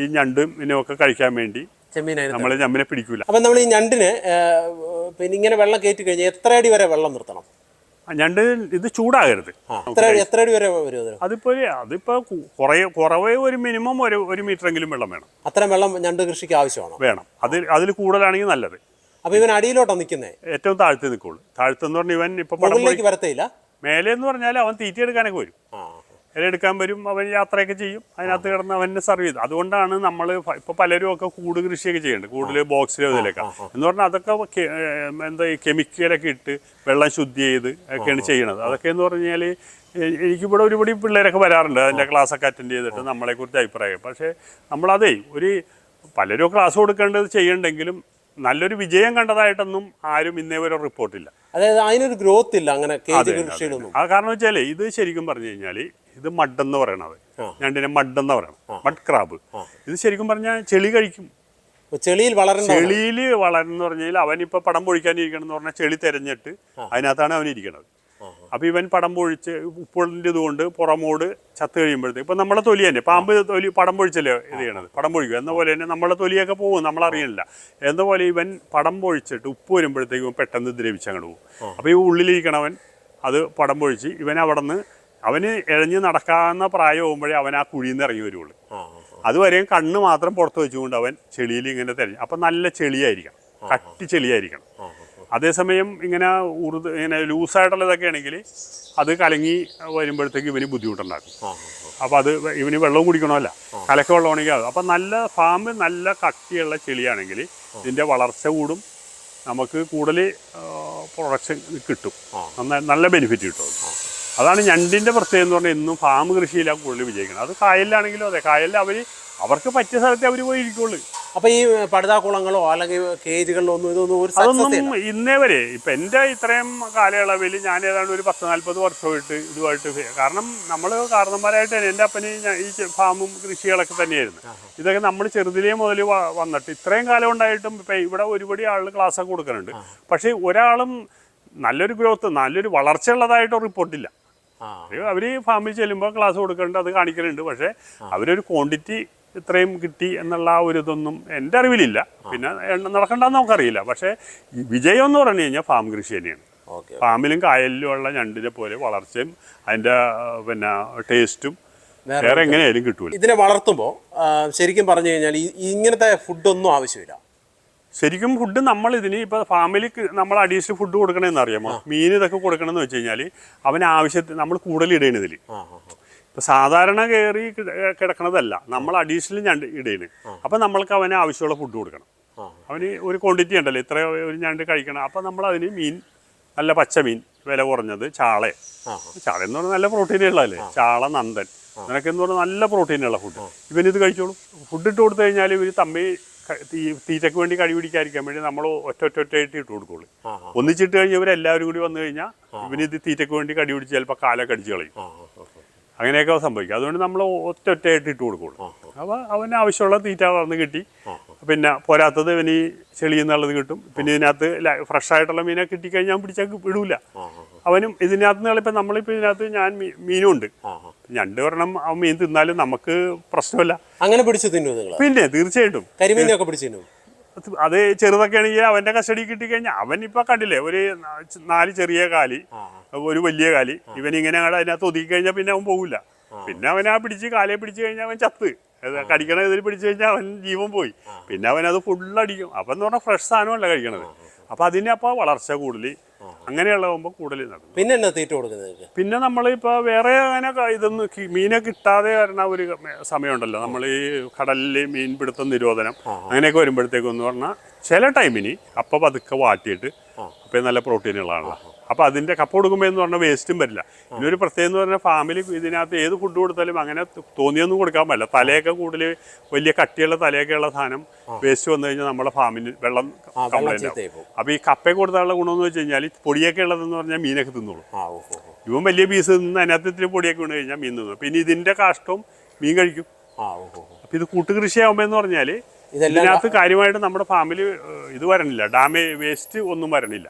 ഈ ഞണ്ടും ഇതിനൊക്കെ കഴിക്കാൻ വേണ്ടി നമ്മൾ ഞമ്മിനെ പിടിക്കൂല. അപ്പം നമ്മൾ ഈ ഞണ്ടിന് പിന്നെ ഇങ്ങനെ വെള്ളം കയറ്റി കഴിഞ്ഞാൽ എത്ര അടി വരെ വെള്ളം നിർത്തണം? ഞണ്ട് ഇത് ചൂടാകരുത്. എത്ര അടി വരെ വരും? അതിപ്പോ കുറവേ ഒരു മിനിമം ഒരു മീറ്ററെങ്കിലും വെള്ളം വേണം. അത്രയും വെള്ളം ഞണ്ട് കൃഷിക്ക് ആവശ്യമാണ്. വേണം. അതിൽ കൂടുതലാണെങ്കിൽ നല്ലത്. അപ്പൊ ഇവൻ അടിയിലോട്ടാണ് നിൽക്കുന്നത്? ഏറ്റവും താഴ്ത്തി നിൽക്കുള്ളൂ. താഴ്ത്തെന്ന് പറഞ്ഞാൽ ഇവൻ ഇപ്പൊ വരത്തേയില്ല. മേലെ എന്ന് പറഞ്ഞാൽ അവൻ തീറ്റ എടുക്കാനൊക്കെ വരും. എടുക്കാൻ വരും, അവൻ യാത്രയൊക്കെ ചെയ്യും. അതിനകത്ത് കിടന്ന് അവന് സർവ് ചെയ്തു. അതുകൊണ്ടാണ് നമ്മൾ ഇപ്പോൾ പലരും ഒക്കെ കൂട് കൃഷിയൊക്കെ ചെയ്യുന്നുണ്ട്, കൂടുതൽ ബോക്സിലോ ഇതിലൊക്കെ. എന്ന് പറഞ്ഞാൽ അതൊക്കെ എന്താ ഈ കെമിക്കലൊക്കെ ഇട്ട് വെള്ളം ശുദ്ധി ചെയ്ത് ഒക്കെയാണ് ചെയ്യണത്. അതൊക്കെ എന്ന് പറഞ്ഞാൽ എനിക്കിവിടെ ഒരുപടി പിള്ളേരൊക്കെ വരാറുണ്ട് അതിൻ്റെ ക്ലാസ്സൊക്കെ അറ്റൻഡ് ചെയ്തിട്ട് നമ്മളെക്കുറിച്ച് അഭിപ്രായം. പക്ഷേ നമ്മളതേ പലരും ക്ലാസ് കൊടുക്കേണ്ടത് ചെയ്യണ്ടെങ്കിലും നല്ലൊരു വിജയം കണ്ടതായിട്ടൊന്നും ആരും ഇന്നേ വരെ റിപ്പോർട്ടില്ല. അതായത് അതിനൊരു ഗ്രോത്ത് ഇല്ല അങ്ങനെ കൃഷിയിലൊന്നും. ആ കാരണം വെച്ചാൽ ഇത് ശരിക്കും പറഞ്ഞു കഴിഞ്ഞാൽ ഇത് മഡെന്ന് പറയണത്, ഞണ്ടിനെ മഡെന്ന് പറയണം, മഡ് ക്രാബ്. ഇത് ശരിക്കും പറഞ്ഞാൽ ചെളി കഴിക്കും. ചെളിയിൽ വളരുന്ന പറഞ്ഞാൽ അവനിപ്പോൾ പടം പൊഴിക്കാനിരിക്കണം എന്ന് പറഞ്ഞാൽ ചെളി തിരഞ്ഞിട്ട് അതിനകത്താണ് അവൻ ഇരിക്കണത്. അപ്പോൾ ഇവൻ പടം പൊഴിച്ച് ഉപ്പിൻ്റെ ഇതുകൊണ്ട് പുറമോട് ചത്ത് കഴിയുമ്പോഴത്തേക്ക് ഇപ്പം നമ്മളെ തൊലി തന്നെ, പാമ്പ് തൊലി പടം പൊഴിച്ചല്ലേ ഇത് ചെയ്യണത്, പടം പൊഴിക്കും. എന്ന പോലെ തന്നെ നമ്മളെ തൊലിയൊക്കെ പോകും, നമ്മളറിയണില്ല. എന്ന പോലെ ഇവൻ പടം പൊഴിച്ചിട്ട് ഉപ്പ് വരുമ്പോഴത്തേക്കും പെട്ടെന്ന് ദ്രവിച്ച് അങ്ങോട്ട് പോകും. അപ്പോൾ ഈ ഉള്ളിലിരിക്കണവൻ അത് പടം പൊഴിച്ച് ഇവൻ അവിടെ നിന്ന് അവന് ഇഴഞ്ഞ് നടക്കാവുന്ന പ്രായമാകുമ്പോഴേ അവൻ ആ കുഴിയിൽ നിന്ന് ഇറങ്ങി വരുള്ളൂ. അതുവരെയും കണ്ണ് മാത്രം പുറത്ത് വെച്ചുകൊണ്ട് അവൻ ചെളിയിൽ ഇങ്ങനെ തിരഞ്ഞു. അപ്പം നല്ല ചെളിയായിരിക്കണം, കട്ടി ചെളിയായിരിക്കണം. അതേസമയം ഇങ്ങനെ ഇങ്ങനെ ലൂസായിട്ടുള്ള ഇതൊക്കെ ആണെങ്കിൽ അത് കലങ്ങി വരുമ്പോഴത്തേക്ക് ഇവന് ബുദ്ധിമുട്ടുണ്ടാക്കും. അപ്പോൾ അത് ഇവന് വെള്ളവും കുടിക്കണമല്ല, കലക്ക വെള്ളമാണെങ്കിൽ അത്. അപ്പം നല്ല ഫാമിൽ നല്ല കട്ടിയുള്ള ചെളിയാണെങ്കിൽ ഇതിൻ്റെ വളർച്ച കൂടും, നമുക്ക് കൂടുതൽ പ്രൊഡക്ഷൻ കിട്ടും, നല്ല ബെനിഫിറ്റ് കിട്ടും. അതാണ് ഞണ്ടിൻ്റെ പ്രത്യേകത എന്ന് പറഞ്ഞാൽ എന്നും ഫാം കൃഷിയിലാണ് കൂടുതൽ വിജയിക്കുന്നത്. അത് കായലിലാണെങ്കിലും അതെ, കായലിൽ അവർക്ക് പറ്റിയ സ്ഥലത്തെ അവർ പോയി ഇരിക്കുള്ളൂ. അപ്പോൾ ഈ പടുതാക്കുളങ്ങളോ അല്ലെങ്കിൽ കേജുകളിലോ അതൊന്നും ഇന്നേ വരെ ഇപ്പം എൻ്റെ ഇത്രയും കാലയളവിൽ ഞാൻ ഏതാണ്ട് ഒരു 10-40 വർഷമായിട്ട് ഇതുമായിട്ട്, കാരണം നമ്മൾ കാരണന്മാരായിട്ട് എൻ്റെ അപ്പന് ഈ ഫാമും കൃഷികളൊക്കെ തന്നെയായിരുന്നു. ഇതൊക്കെ നമ്മൾ ചെറുതിലേ മുതൽ വന്നിട്ട് ഇത്രയും കാലം ഉണ്ടായിട്ടും ഇപ്പം ഇവിടെ ഒരുപടി ആൾ ക്ലാസ്സൊക്കെ കൊടുക്കുന്നുണ്ട്. പക്ഷേ ഒരാളും നല്ലൊരു ഗ്രോത്ത്, നല്ലൊരു വളർച്ചയുള്ളതായിട്ട് റിപ്പോർട്ടില്ല. അവർ ഫാമിൽ ചെല്ലുമ്പോൾ ക്ലാസ് കൊടുക്കേണ്ടത് അത് കാണിക്കുന്നുണ്ട്. പക്ഷേ അവരൊരു ക്വാണ്ടിറ്റി ഇത്രയും കിട്ടി എന്നുള്ള ആ ഒരു ഇതൊന്നും എൻ്റെ അറിവിലില്ല. പിന്നെ നടക്കണ്ടെന്ന് നമുക്കറിയില്ല. പക്ഷേ വിജയം എന്ന് പറഞ്ഞു കഴിഞ്ഞാൽ ഫാം കൃഷി തന്നെയാണ്. ഫാമിലും കായലിലും ഉള്ള ഞണ്ടിനെ പോലെ വളർച്ചയും അതിൻ്റെ പിന്നെ ടേസ്റ്റും വേറെ എങ്ങനെയായാലും കിട്ടൂല. ഇതിനെ വളർത്തുമ്പോൾ ശരിക്കും പറഞ്ഞു കഴിഞ്ഞാൽ ഇങ്ങനത്തെ ഫുഡൊന്നും ആവശ്യമില്ല. ശരിക്കും ഫുഡ് നമ്മൾ ഇതിന് ഇപ്പോൾ ഫാമിൽ നമ്മൾ അഡീഷണൽ ഫുഡ് കൊടുക്കണമെന്ന് അറിയാമോ? മീൻ ഇതൊക്കെ കൊടുക്കണമെന്ന് വെച്ച് കഴിഞ്ഞാൽ അവന് ആവശ്യത്തിന് നമ്മൾ കൂടുതൽ ഇടേണ്ടത് ഇതിൽ. ഇപ്പം സാധാരണ കയറി കിടക്കണതല്ല, നമ്മൾ അഡീഷണൽ ഞണ്ട് ഇടേണ്. അപ്പം നമ്മൾക്ക് അവന് ആവശ്യമുള്ള ഫുഡ് കൊടുക്കണം. അവന് ഒരു ക്വാണ്ടിറ്റി ഉണ്ടല്ലോ, ഇത്ര ഒരു ഞണ്ട് കഴിക്കണം. അപ്പം നമ്മൾ അതിന് മീൻ, നല്ല പച്ചമീൻ, വില കുറഞ്ഞത് ചാള എന്ന് പറഞ്ഞാൽ നല്ല പ്രോട്ടീനുള്ളതല്ലേ, ചാള, നന്ദൻ, അങ്ങനെയൊക്കെ എന്ന് പറഞ്ഞാൽ നല്ല പ്രോട്ടീനുള്ള ഫുഡ് ഇവനിത് കഴിച്ചോളൂ. ഫുഡ് ഇട്ട് കൊടുത്തു കഴിഞ്ഞാൽ ഇവർ തമ്മിൽ തീറ്റയ്ക്ക് വേണ്ടി കഴി പിടിക്കാതിരിക്കാൻ വേണ്ടി നമ്മൾ ഒറ്റയായിട്ട് ഇട്ട് കൊടുക്കുള്ളൂ. ഒന്നിച്ചിട്ട് കഴിഞ്ഞാൽ ഇവരെല്ലാവരും കൂടി വന്നു കഴിഞ്ഞാൽ ഇവനിത് തീറ്റയ്ക്ക് വേണ്ടി കടി പിടിച്ച് ചിലപ്പോൾ കാലൊക്കെ അടിച്ച് കളയും. അങ്ങനെയൊക്കെ സംഭവിക്കും. അതുകൊണ്ട് നമ്മൾ ഒറ്റയായിട്ട് ഇട്ട് കൊടുക്കുള്ളൂ. അപ്പോൾ അവന് ആവശ്യമുള്ള തീറ്റ വളർന്ന് കിട്ടി. പിന്നെ പോരാത്തത് ഇവന് ഈ ചെളിയിൽ നിന്നുള്ളത് കിട്ടും. പിന്നെ ഇതിനകത്ത് ഫ്രഷ് ആയിട്ടുള്ള മീനെ കിട്ടിക്കഴിഞ്ഞാൽ പിടിച്ചാൽ വിടൂല. അവനും ഇതിനകത്ത് നിന്ന് ഇപ്പം നമ്മളിപ്പോൾ ഇതിനകത്ത് ഞാൻ മീനും ഉണ്ട്. ഞണ്ട് പറഞ്ഞാൽ അവൻ മീൻ തിന്നാലും നമുക്ക് പ്രശ്നമില്ല. അങ്ങനെ പിടിച്ച് തിന്നു പിന്നെ തീർച്ചയായിട്ടും കരിമീനൊക്കെ പിടിച്ചു തിന്നു. അത് ചെറുതൊക്കെ ആണെങ്കിൽ അവൻ്റെ കസ്റ്റഡി കിട്ടിക്കഴിഞ്ഞാൽ അവൻ ഇപ്പം കണ്ടില്ലേ ഒരു 4 ചെറിയ കാലി ഒരു വലിയ കാലി ഇവനിങ്ങനെ അതിനകത്ത് ഒതുക്കി കഴിഞ്ഞാൽ പിന്നെ അവൻ പോകില്ല. പിന്നെ അവൻ പിടിച്ച് കാലയെ പിടിച്ചു കഴിഞ്ഞാൽ അവൻ ചത്ത് കടിക്കണ ഇതിൽ പിടിച്ചു കഴിഞ്ഞാൽ അവൻ ജീവൻ പോയി. പിന്നെ അവനത് ഫുള്ളടിക്കും. അപ്പം എന്ന് പറഞ്ഞാൽ ഫ്രഷ് സാധനമല്ല കഴിക്കണത്. അപ്പം അതിനപ്പോൾ വളർച്ച കൂടുതൽ അങ്ങനെയുള്ളതാകുമ്പോൾ കൂടുതൽ നടക്കും. പിന്നെ എന്നാ തീറ്റ കൊടുക്കുന്നത്? പിന്നെ നമ്മളിപ്പോൾ വേറെ അങ്ങനെ ഇതൊന്നും മീനെ കിട്ടാതെ വരുന്ന ഒരു സമയമുണ്ടല്ലോ, നമ്മൾ ഈ കടലിൽ മീൻപിടുത്തം നിരോധനം അങ്ങനെയൊക്കെ വരുമ്പോഴത്തേക്കെന്ന് പറഞ്ഞാൽ ചില ടൈമിന് അപ്പം പതുക്കെ വാട്ടിയിട്ട് അപ്പം നല്ല പ്രോട്ടീനുകളാണല്ലോ. അപ്പോൾ അതിൻ്റെ കപ്പ കൊടുക്കുമ്പോൾ എന്ന് പറഞ്ഞാൽ വേസ്റ്റും വരില്ല. ഇതൊരു പ്രത്യേകം എന്ന് പറഞ്ഞാൽ ഫാമിലി ഇതിനകത്ത് ഏത് ഫുഡ് കൊടുത്താലും അങ്ങനെ തോന്നിയൊന്നും കൊടുക്കാൻ പറ്റില്ല. തലയൊക്കെ കൂടുതൽ വലിയ കട്ടിയുള്ള തലയൊക്കെയുള്ള സാധനം വേസ്റ്റ് വന്നു കഴിഞ്ഞാൽ നമ്മളെ ഫാമിന് വെള്ളം കംപ്ലൈൻ്റ് ആവും. അപ്പോൾ ഈ കപ്പ കൊടുത്താലുള്ള ഗുണമെന്ന് വെച്ച് കഴിഞ്ഞാൽ പൊടിയൊക്കെ ഉള്ളതെന്ന് പറഞ്ഞാൽ മീനൊക്കെ തിന്നോളൂ. ഇവൻ വലിയ പീസ് നിന്ന് അതിനകത്ത് ഇത്തിരി പൊടിയൊക്കെ വീണ് കഴിഞ്ഞാൽ മീൻ തിന്നു. പിന്നെ ഇതിൻ്റെ കാഷ്ടവും മീൻ കഴിക്കും. അപ്പോൾ ഇത് കൂട്ടുകൃഷിയാകുമ്പോൾ എന്ന് പറഞ്ഞാൽ ഇതിനകത്ത് കാര്യമായിട്ട് നമ്മുടെ ഫാമിലി ഇത് വരണില്ല, വേസ്റ്റ് ഒന്നും വരണില്ല.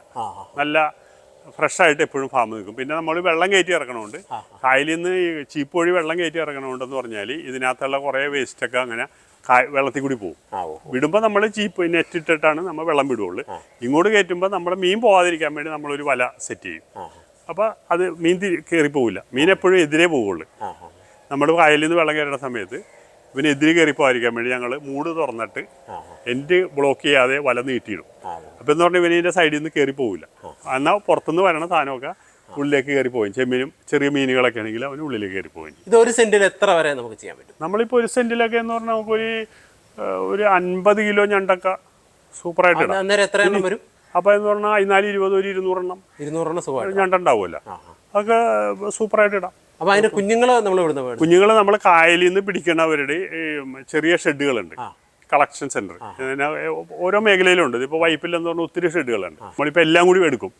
നല്ല ഫ്രഷായിട്ട് എപ്പോഴും ഫാം നിൽക്കും. പിന്നെ നമ്മൾ വെള്ളം കയറ്റി ഇറക്കണമുണ്ട്, കായലിൽ നിന്ന് ചീപ്പ് വഴി വെള്ളം കയറ്റി ഇറക്കണമുണ്ടെന്ന് പറഞ്ഞാൽ ഇതിനകത്തുള്ള കുറേ വേസ്റ്റൊക്കെ അങ്ങനെ വെള്ളത്തിൽ കൂടി പോകും. വിടുമ്പോൾ നമ്മൾ ചീപ്പ് നെറ്റ് ഇട്ടിട്ടാണ് നമ്മൾ വെള്ളം വിടുകയുള്ളൂ. ഇങ്ങോട്ട് കയറ്റുമ്പോൾ നമ്മുടെ മീൻ പോകാതിരിക്കാൻ വേണ്ടി നമ്മളൊരു വല സെറ്റ് ചെയ്യും. അപ്പോൾ അത് മീൻ കയറി പോകില്ല. മീൻ എപ്പോഴും എതിരെ പോവുള്ളൂ. നമ്മൾ കായലിൽ നിന്ന് വെള്ളം കയറുന്ന സമയത്ത് ഇവന് എതിരെ കയറി പോകാതിരിക്കാൻ വേണ്ടി ഞങ്ങൾ മൂട് തുറന്നിട്ട് എൻ്റെ ബ്ലോക്ക് ചെയ്യാതെ വല നീട്ടിയിടും. അപ്പം എന്ന് പറഞ്ഞാൽ ഇവനിൻ്റെ സൈഡിൽ നിന്ന് കയറി പോകില്ല. എന്നാൽ പുറത്തുനിന്ന് വരണ സാധനമൊക്കെ ഉള്ളിലേക്ക് കയറി പോകും. ചെമ്മീനും ചെറിയ മീനുകളൊക്കെ ആണെങ്കിൽ അവന് ഉള്ളിലേക്ക് കയറി പോകും. ഇത് ഒരു സെന്റിൽ എത്ര വരെ നമുക്ക് ചെയ്യാൻ പറ്റും? നമ്മളിപ്പോൾ ഒരു സെന്റിലൊക്കെ എന്ന് പറഞ്ഞാൽ നമുക്കൊരു 50 കിലോ ഞണ്ടൊക്കെ സൂപ്പറായിട്ട് ഇടാം. അന്നേരം എത്ര എണ്ണം വരും? അപ്പോൾ എന്ന് പറഞ്ഞാൽ 14, 20, ഒരു 200 ഞണ്ടുണ്ടാവുമല്ലോ. അതൊക്കെ സൂപ്പറായിട്ട് ഇടാം. അപ്പോൾ അതിൻ്റെ കുഞ്ഞുങ്ങൾ നമ്മൾ കായലിൽ നിന്ന് പിടിക്കുന്നവരുടെ ചെറിയ ഷെഡുകളുണ്ട്, കളക്ഷൻ സെന്റർ ഓരോ മേഖലയിലുണ്ട്. ഇപ്പോൾ വൈപ്പിലെന്ന് പറഞ്ഞാൽ ഒത്തിരി ഷെഡുകളുണ്ട്. നമ്മളിപ്പോൾ എല്ലാം കൂടി എടുക്കും.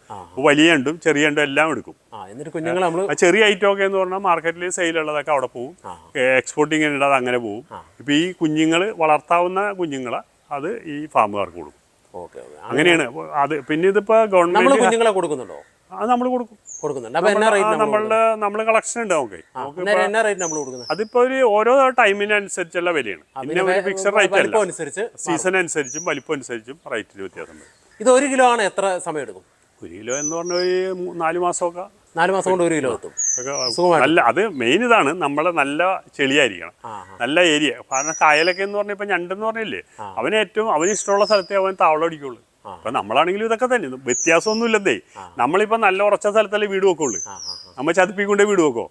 വലിയ ഞണ്ടും ചെറിയ ഞണ്ടും എല്ലാം എടുക്കും. ചെറിയ ഐറ്റം ഒക്കെ എന്ന് പറഞ്ഞാൽ മാർക്കറ്റിൽ സെയിലുള്ളതൊക്കെ അവിടെ പോകും. എക്സ്പോർട്ടിങ് ഉണ്ട്, അത് അങ്ങനെ പോകും. ഇപ്പോൾ ഈ കുഞ്ഞുങ്ങൾ വളർത്താവുന്ന കുഞ്ഞുങ്ങളെ അത് ഈ ഫാമുകാർക്ക് കൊടുക്കും. അങ്ങനെയാണ് അത്. പിന്നെ ഇതിപ്പോൾ ഗവൺമെന്റ് കുഞ്ഞുങ്ങളെ കൊടുക്കുന്നുണ്ടോ? അത് നമ്മൾ കൊടുക്കും. നമ്മള് കളക്ഷൻ ഉണ്ട് നമുക്ക്. അതിപ്പോ ഒരു ഓരോ ടൈമിനനുസരിച്ചുള്ള വിലയാണ്. പിന്നെ ഒരു ഫിക്സഡ് റേറ്റ് അല്ല, സീസൺ അനുസരിച്ചും വലിപ്പം അനുസരിച്ചും റേറ്റിന് വ്യത്യാസം വരും. ഇത് 1 കിലോ ആണ് എത്ര സമയം എടുക്കും? 1 കിലോ എന്ന് പറഞ്ഞാൽ ഒരു 4 മാസമൊക്കെ. 4 മാസം കൊണ്ട് 1 കിലോ എത്തും. നല്ല അത് മെയിൻ ഇതാണ്, നമ്മള് നല്ല ചെളിയായിരിക്കണം, നല്ല ഏരിയ. കാരണം കായലൊക്കെ എന്ന് പറഞ്ഞാൽ ഇപ്പൊ ഞണ്ടെന്ന് പറഞ്ഞില്ലേ, അവന് ഇഷ്ടമുള്ള സ്ഥലത്തേ അവൻ താവളം അടിക്കുള്ളൂ. അപ്പൊ നമ്മളാണെങ്കിലും ഇതൊക്കെ തന്നെ, വ്യത്യാസമൊന്നും ഇല്ലെന്നേ. നമ്മളിപ്പോ നല്ല ഉറച്ച സ്ഥലത്തല്ലേ വീട് വെക്കുള്ളൂ, നമ്മൾ ചതുപ്പിക്കൊണ്ടേ വീട് വെക്കോ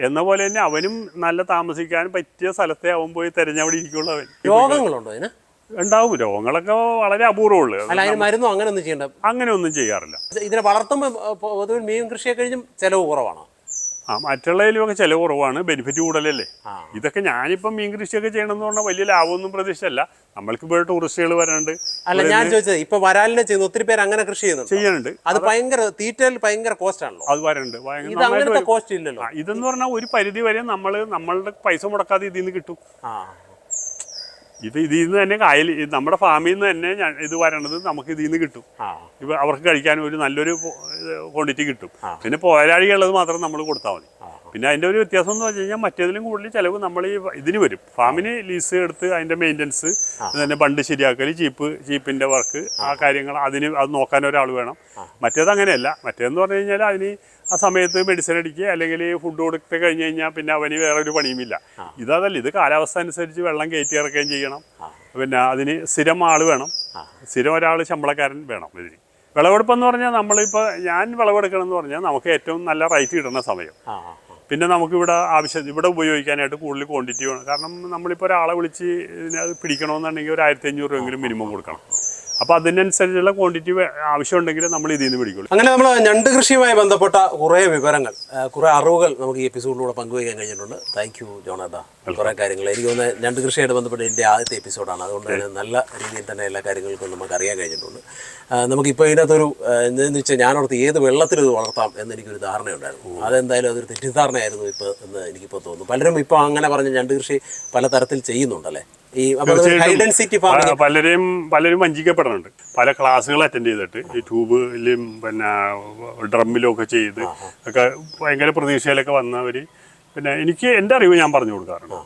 എന്ന പോലെ തന്നെ അവനും നല്ല താമസിക്കാൻ പറ്റിയ സ്ഥലത്തെ അവൻ പോയി തെരഞ്ഞവിടെ ഇരിക്കുള്ളൂ. അവൻ രോഗങ്ങളുണ്ടോ അതിന്? ഉണ്ടാവും. രോഗങ്ങളൊക്കെ വളരെ അപൂർവമുള്ളൂ. അങ്ങനെ ഒന്നും ചെയ്യാറില്ല. ഇതിനെ വളർത്തുമ്പോൾ മീൻ കൃഷിയെ കഴിഞ്ഞും ചെലവ് കുറവാണ്. മറ്റുള്ളതിലുമൊക്കെ ചിലവ് കുറവാണ്, ബെനിഫിറ്റ് കൂടുതലല്ലേ. ഇതൊക്കെ ഞാനിപ്പം മീൻ കൃഷിയൊക്കെ ചെയ്യണമെന്ന് പറഞ്ഞാൽ വലിയ ലാഭമൊന്നും പ്രതീക്ഷയല്ല. നമ്മൾക്ക് ഇപ്പോൾ ടൂറിസ്റ്റുകൾ വരാനുണ്ട്. അല്ല, ഞാൻ ചോദിച്ചത് ഇപ്പൊ വരാലിനെ ചെയ്യുന്ന ഒത്തിരി പേര് അങ്ങനെ കൃഷി ചെയ്യുന്നുണ്ട്. അത് തീറ്റയിൽ ഭയങ്കര കോസ്റ്റ് ആണല്ലോ. അത് വരണ്ട് കോസ്റ്റ് ഇല്ലല്ലോ. ഇതെന്ന് പറഞ്ഞാൽ ഒരു പരിധി വരെ നമ്മളുടെ പൈസ മുടക്കാതെ ഇതിൽ നിന്ന് കിട്ടും. ഇതിൽ നിന്ന് തന്നെ കായൽ നമ്മുടെ ഫാമിൽ നിന്ന് തന്നെ ഇത് വരണത് നമുക്ക് ഇതിൽ നിന്ന് കിട്ടും. ഇപ്പൊ അവർക്ക് കഴിക്കാൻ ഒരു നല്ലൊരു ക്വാണ്ടിറ്റി കിട്ടും. പിന്നെ പോരാളികളുള്ളത് മാത്രം നമ്മൾ കൊടുത്താൽ മതി. പിന്നെ അതിൻ്റെ ഒരു വ്യത്യാസം എന്ന് വെച്ച് കഴിഞ്ഞാൽ മറ്റേതിലും കൂടുതൽ ചിലവ് നമ്മൾ ഈ ഇതിന് വരും. ഫാമിന് ലീസ് എടുത്ത് അതിൻ്റെ മെയിൻ്റനൻസ്, തന്നെ ബണ്ട് ശരിയാക്കൽ, ചീപ്പിൻ്റെ വർക്ക്, ആ കാര്യങ്ങൾ അത് നോക്കാൻ ഒരാൾ വേണം. മറ്റേത് അങ്ങനെയല്ല. മറ്റേതെന്ന് പറഞ്ഞു കഴിഞ്ഞാൽ അതിന് ആ സമയത്ത് മെഡിസിൻ അടിക്കുക അല്ലെങ്കിൽ ഫുഡ് കൊടുത്ത് കഴിഞ്ഞ് കഴിഞ്ഞാൽ പിന്നെ അവന് വേറെ ഒരു പണിയുമില്ല. ഇതല്ല, ഇത് കാലാവസ്ഥ അനുസരിച്ച് വെള്ളം കയറ്റി ഇറക്കുകയും ചെയ്യണം. പിന്നെ അതിന് സ്ഥിരം ആൾ വേണം, സ്ഥിരം ഒരാൾ ശമ്പളക്കാരൻ വേണം. ഇതിന് വിളവെടുപ്പെന്ന് പറഞ്ഞാൽ നമ്മളിപ്പോൾ ഞാൻ വിളവെടുക്കണം എന്ന് പറഞ്ഞാൽ നമുക്ക് ഏറ്റവും നല്ല റേറ്റ് കിട്ടുന്ന സമയം. പിന്നെ നമുക്കിവിടെ ഇവിടെ ഉപയോഗിക്കാനായിട്ട് കൂടുതൽ ക്വാണ്ടിറ്റി വേണം. കാരണം നമ്മളിപ്പോൾ ഒരാളെ വിളിച്ച് ഇതിനത് പിടിക്കണമെന്നുണ്ടെങ്കിൽ ഒരു 1500 രൂപയെങ്കിലും മിനിമം കൊടുക്കണം. അപ്പോൾ അതിനനുസരിച്ചുള്ള ക്വാണ്ടിറ്റി ആവശ്യമുണ്ടെങ്കിൽ നമ്മൾ ഇതിൽ നിന്ന് പിടിക്കുള്ളൂ. അങ്ങനെ നമ്മൾ ഞണ്ട് കൃഷിയുമായി ബന്ധപ്പെട്ട കുറേ വിവരങ്ങൾ, കുറേ അറിവുകൾ നമുക്ക് ഈ എപ്പിസോഡിലൂടെ പങ്കുവയ്ക്കാൻ കഴിഞ്ഞിട്ടുണ്ട്. താങ്ക് യു ജോണേട്ടാ. കുറേ കാര്യങ്ങൾ എനിക്ക് തോന്നുന്നത് ഞണ്ട് കൃഷിയായിട്ട് ബന്ധപ്പെട്ട് എൻ്റെ ആദ്യത്തെ എപ്പിസോഡാണ്. അതുകൊണ്ട് തന്നെ നല്ല രീതിയിൽ തന്നെ എല്ലാ കാര്യങ്ങൾക്കും നമുക്ക് അറിയാൻ കഴിഞ്ഞിട്ടുണ്ട്. നമുക്കിപ്പോൾ ഇതിനകത്തൊരു എന്താണെന്ന് വെച്ചാൽ ഞാനോർത്ത് ഏത് വെള്ളത്തിൽ ഇത് വളർത്താം എന്നെനിക്കൊരു ധാരണയുണ്ടായിരുന്നു. അതെന്തായാലും അതൊരു തെറ്റിദ്ധാരണയായിരുന്നു ഇപ്പോൾ എന്ന് എനിക്കിപ്പോൾ തോന്നുന്നു. പലരും ഇപ്പോൾ അങ്ങനെ പറഞ്ഞ് ഞണ്ട് കൃഷി പലതരത്തിൽ ചെയ്യുന്നുണ്ടല്ലേ? ഈ ഹൈ ഡെൻസിറ്റി ഫാമിംഗ് പലരും വഞ്ചിക്കപ്പെടുന്നുണ്ട്. പല ക്ലാസ്സുകൾ അറ്റൻഡ് ചെയ്തിട്ട് ഈ ട്യൂബിലും പിന്നെ ഡ്രമ്മിലും ഒക്കെ ചെയ്ത് ഒക്കെ ഭയങ്കര പ്രതീക്ഷയിലൊക്കെ വന്നവർ പിന്നെ എനിക്ക് എൻ്റെ അറിവ് ഞാൻ പറഞ്ഞു കൊടുക്കാറുണ്ട്.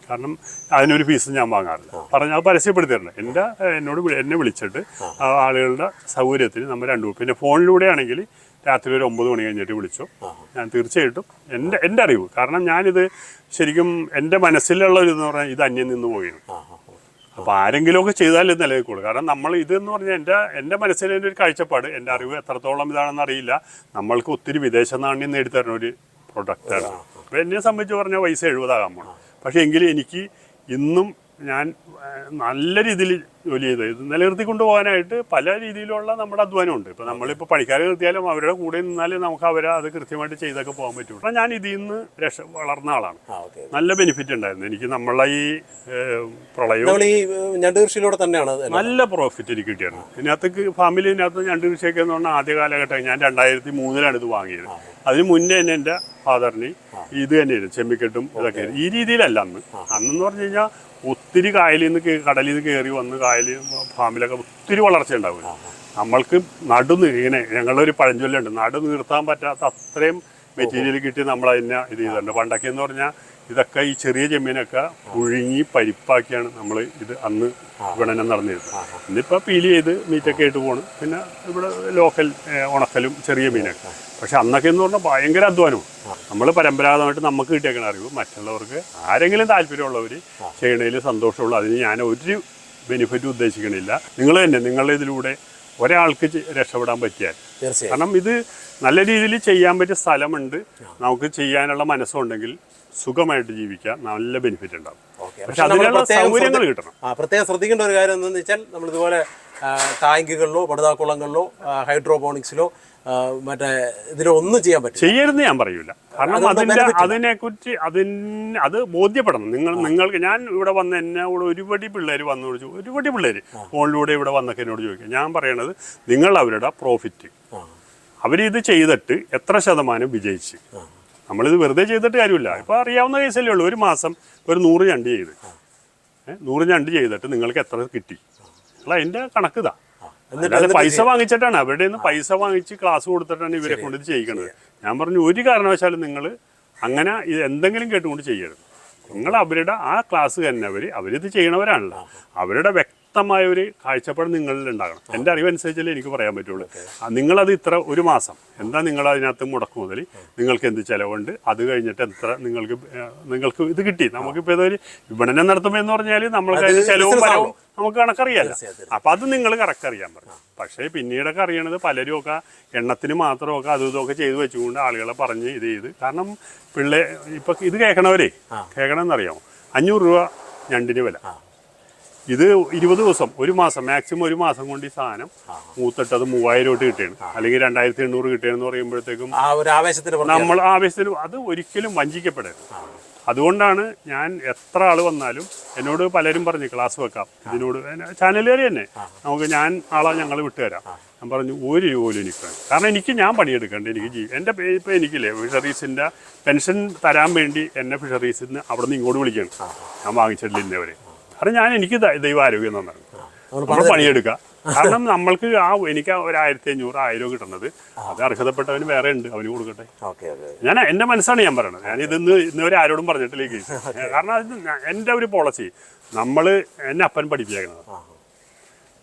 കാരണം അതിനൊരു ഫീസ് ഞാൻ വാങ്ങാറില്ല. അത് പരസ്യപ്പെടുത്തിയിട്ടുണ്ട്. എന്നെ വിളിച്ചിട്ട് ആ ആളുകളുടെ സൗകര്യത്തിന് നമ്മൾ പിന്നെ ഫോണിലൂടെ ആണെങ്കിൽ രാത്രി ഒരു 9 മണി കഴിഞ്ഞിട്ട് വിളിച്ചു. ഞാൻ തീർച്ചയായിട്ടും എൻ്റെ അറിവ്, കാരണം ഞാനിത് ശരിക്കും എൻ്റെ മനസ്സിലുള്ള ഒരു ഇതെന്ന് പറഞ്ഞാൽ ഇത് അന്യം നിന്ന് പോവുകയാണ്. അപ്പോൾ ആരെങ്കിലുമൊക്കെ ചെയ്താൽ ഇത് നിലനിൽക്കുള്ളൂ. കാരണം നമ്മൾ ഇതെന്ന് പറഞ്ഞാൽ എൻ്റെ മനസ്സിലെ ഒരു കാഴ്ചപ്പാട്, എൻ്റെ അറിവ് എത്രത്തോളം ഇതാണെന്ന് അറിയില്ല. നമ്മൾക്ക് ഒത്തിരി വിദേശ നാണ്യം നേടിത്തരുന്ന ഒരു പ്രൊഡക്റ്റാണ്. അപ്പോൾ എന്നെ സംബന്ധിച്ച് പറഞ്ഞാൽ വയസ്സ് 70 ആകാൻ പോകണം. പക്ഷേ എങ്കിലും എനിക്ക് ഇന്നും ഞാൻ നല്ല രീതിയിൽ ജോലി ചെയ്ത് ഇത് നിലനിർത്തിക്കൊണ്ട് പോകാനായിട്ട് പല രീതിയിലുള്ള നമ്മുടെ അധ്വാനമുണ്ട്. ഇപ്പോൾ നമ്മളിപ്പോൾ പണിക്കാരെ നിർത്തിയാലും അവരുടെ കൂടെ നിന്നാലേ നമുക്ക് അവരെ അത് കൃത്യമായിട്ട് ചെയ്തൊക്കെ പോകാൻ പറ്റുള്ളൂ. അപ്പോൾ ഞാൻ ഇതിൽ നിന്ന് വളർന്ന ആളാണ്. നല്ല ബെനിഫിറ്റ് ഉണ്ടായിരുന്നു എനിക്ക്. നമ്മളെ ഈ പ്രളയവും ഞണ്ടുകൃഷിയിലൂടെ തന്നെയാണ് നല്ല പ്രോഫിറ്റ് എനിക്ക് കിട്ടിയായിരുന്നു. ഫാമിലിനകത്ത് ഞണ്ട് കൃഷിയൊക്കെ എന്ന് പറഞ്ഞാൽ ആദ്യ കാലഘട്ടം ഞാൻ 2003 ഇത് വാങ്ങിയത്. അതിന് മുന്നേ തന്നെ എൻ്റെ ഫാദറിന് ഇത് തന്നെയായിരുന്നു, ചെമ്മിക്കെട്ടും ഇതൊക്കെ. ഈ രീതിയിലല്ല അന്നെന്ന് പറഞ്ഞു കഴിഞ്ഞാൽ ഒത്തിരി കടലിൽ നിന്ന് കയറി വന്ന് ഫാമിലൊക്കെ ഒത്തിരി വളർച്ച ഉണ്ടാവില്ല. നമ്മൾക്ക് ഇങ്ങനെ ഞങ്ങളൊരു പഴഞ്ചൊല്ലുണ്ട്, നിർത്താൻ പറ്റാത്ത അത്രയും മെറ്റീരിയൽ കിട്ടി നമ്മൾ അതിനെ ഇത് ചെയ്തിട്ടുണ്ട്. പണ്ടൊക്കെ എന്ന് പറഞ്ഞാൽ ഇതൊക്കെ ഈ ചെറിയ ചെമ്മീനൊക്കെ പുഴുങ്ങി പരിപ്പാക്കിയാണ് നമ്മൾ ഇത് അന്ന് വിപണനം നടന്നിരുന്നത്. ഇന്നിപ്പോൾ പീൽ ചെയ്ത് മീറ്റൊക്കെ ആയിട്ട് പോകണം. പിന്നെ ഇവിടെ ലോക്കൽ ഉണക്കലും ചെറിയ മീനൊക്കെ. പക്ഷെ അന്നൊക്കെ എന്ന് പറഞ്ഞാൽ ഭയങ്കര അധ്വാനവും. നമ്മൾ പരമ്പരാഗതമായിട്ട് നമുക്ക് കിട്ടിയേക്കണ അറിവ് മറ്റുള്ളവർക്ക് ആരെങ്കിലും താല്പര്യമുള്ളവർ ചെയ്യണതിൽ സന്തോഷമുള്ളൂ. അതിന് ഞാൻ ഒരു ബെനിഫിറ്റ് ഉദ്ദേശിക്കണില്ല. നിങ്ങൾ തന്നെ നിങ്ങളുടെ ഇതിലൂടെ ഒരാൾക്ക് രക്ഷപ്പെടാൻ പറ്റിയാൽ, കാരണം ഇത് നല്ല രീതിയിൽ ചെയ്യാൻ പറ്റിയ സ്ഥലമുണ്ട്, നമുക്ക് ചെയ്യാനുള്ള മനസ്സുണ്ടെങ്കിൽ സുഖമായിട്ട് ജീവിക്കാൻ നല്ല ബെനിഫിറ്റ് ഉണ്ടാവും. പക്ഷെ അതിനുള്ള സൗകര്യങ്ങൾ കിട്ടണം. പ്രത്യേകം ശ്രദ്ധിക്കേണ്ട ഒരു കാര്യം എന്താണെന്ന് വെച്ചാൽ നമ്മളിതുപോലെ ടാങ്കുകളിലോ പടുതാക്കുളങ്ങളിലോ ഹൈഡ്രോപോണിക്സിലോ മറ്റേ ഇതിലോ ഒന്നും ചെയ്യാൻ പറ്റും ചെയ്യരുതെന്ന് ഞാൻ പറയൂല. കാരണം അതിനെക്കുറിച്ച് അത് ബോധ്യപ്പെടണം. നിങ്ങൾക്ക് ഞാൻ ഇവിടെ വന്ന് എന്നോട് ഒരുപടി പിള്ളേർ വന്നു ചോദിച്ചു, ഒരുപടി പിള്ളേർ ഫോണിലൂടെ ഇവിടെ വന്നൊക്കെ എന്നോട് ചോദിക്കുക. ഞാൻ പറയണത് നിങ്ങൾ അവരുടെ പ്രോഫിറ്റ്, അവരിത് ചെയ്തിട്ട് എത്ര ശതമാനം വിജയിച്ച്. നമ്മളിത് വെറുതെ ചെയ്തിട്ട് കാര്യമില്ല. ഇപ്പോൾ അറിയാവുന്ന കേസല്ലേ ഉള്ളൂ. ഒരു മാസം ഒരു 100 ഞണ്ട് ചെയ്ത് 100 ഞണ്ട് ചെയ്തിട്ട് നിങ്ങൾക്ക് എത്ര കിട്ടി, അതിൻ്റെ കണക്കിതാ. അല്ലാതെ പൈസ വാങ്ങിച്ചിട്ടാണ്, അവരുടെ നിന്ന് പൈസ വാങ്ങിച്ച് ക്ലാസ് കൊടുത്തിട്ടാണ് ഇവരെ കൊണ്ട് ഇത് ചെയ്യിക്കുന്നത്. ഞാൻ പറഞ്ഞു ഒരു കാരണവശാലും നിങ്ങൾ അങ്ങനെ ഇത് എന്തെങ്കിലും കേട്ടുകൊണ്ട് ചെയ്യരുത്. നിങ്ങൾ അവരുടെ ആ ക്ലാസ് തന്നെ അവരിത് ചെയ്യണവരാണല്ലോ, അവരുടെ വ്യക്തമായ ഒരു കാഴ്ചപ്പാട് നിങ്ങളിൽ ഉണ്ടാകണം. എൻ്റെ അറിവനുസരിച്ചല്ലേ എനിക്ക് പറയാൻ പറ്റുള്ളൂ. നിങ്ങളത് ഒരു മാസം എന്താ നിങ്ങൾ അതിനകത്ത് മുടക്ക് മുതൽ നിങ്ങൾക്ക് എന്ത് ചിലവുണ്ട്, അത് കഴിഞ്ഞിട്ട് എത്ര നിങ്ങൾക്ക് ഇത് കിട്ടി. നമുക്കിപ്പോൾ ഇതൊരു വിപണനം നടത്തുമ്പോൾ എന്ന് പറഞ്ഞാൽ നമ്മൾക്ക് അതിന് ചിലവും പലവും നമുക്ക് കണക്കറിയാലോ. അപ്പം അത് നിങ്ങൾ കറക്റ്റ് അറിയാൻ പറഞ്ഞു. പക്ഷേ പിന്നീടൊക്കെ അറിയണത് പലരും ഒക്കെ എണ്ണത്തിന് മാത്രമൊക്കെ അതും ഇതൊക്കെ ചെയ്ത് വെച്ചുകൊണ്ട് ആളുകളെ പറഞ്ഞ് ഇത് ചെയ്ത്. കാരണം ഇപ്പം ഇത് കേൾക്കണമെന്നറിയാമോ, 500 രൂപ ഞണ്ടിന് വില. ഇത് 20 ദിവസം, ഒരു മാസം, മാക്സിമം ഒരു മാസം കൊണ്ട് ഈ സാധനം മൂത്തിട്ട് അത് 3000 രൂപ കിട്ടുകയാണ്, അല്ലെങ്കിൽ 2800 കിട്ടുകയെന്ന് പറയുമ്പോഴത്തേക്കും നമ്മൾ ആവേശത്തിന് അത് ഒരിക്കലും വഞ്ചിക്കപ്പെടരുത്. അതുകൊണ്ടാണ് ഞാൻ എത്ര ആൾ വന്നാലും എന്നോട് പലരും പറഞ്ഞു ക്ലാസ് വെക്കാം ഇതിനോട്, ചാനലുകാർ തന്നെ ഞങ്ങൾ വിട്ടുതരാം. ഞാൻ പറഞ്ഞു 1 രൂപ പോലും എനിക്ക് വേണം. കാരണം ഞാൻ പണിയെടുക്കേണ്ട, എനിക്ക് എൻ്റെ ഇപ്പോൾ എനിക്കില്ലേ ഫിഷറീസിൻ്റെ പെൻഷൻ തരാൻ വേണ്ടി എന്നെ ഫിഷറീസിൽ നിന്ന് അവിടെ നിന്ന് ഇങ്ങോട്ട് വിളിക്കണം. ഞാൻ വാങ്ങിച്ചിട്ടില്ല ഇന്നവരെ. കാരണം എനിക്ക് ദൈവാരോഗ്യം തന്നാണ് നമ്മൾ പണിയെടുക്കുക. കാരണം നമ്മൾക്ക് എനിക്ക് 1500 1000 കിട്ടുന്നത് അത് അർഹതപ്പെട്ടവന് വേറെ ഉണ്ട്, അവന് കൊടുക്കട്ടെ. ഞാൻ എൻ്റെ മനസ്സാണ് ഞാൻ പറയണത്. ഞാൻ ഇന്നുവരെ ആരോടും പറഞ്ഞിട്ടില്ല ഈ കേസ്. കാരണം അത് എൻ്റെ ഒരു പോളിസി. എന്നെ അപ്പൻ പഠിപ്പിക്കുന്നത്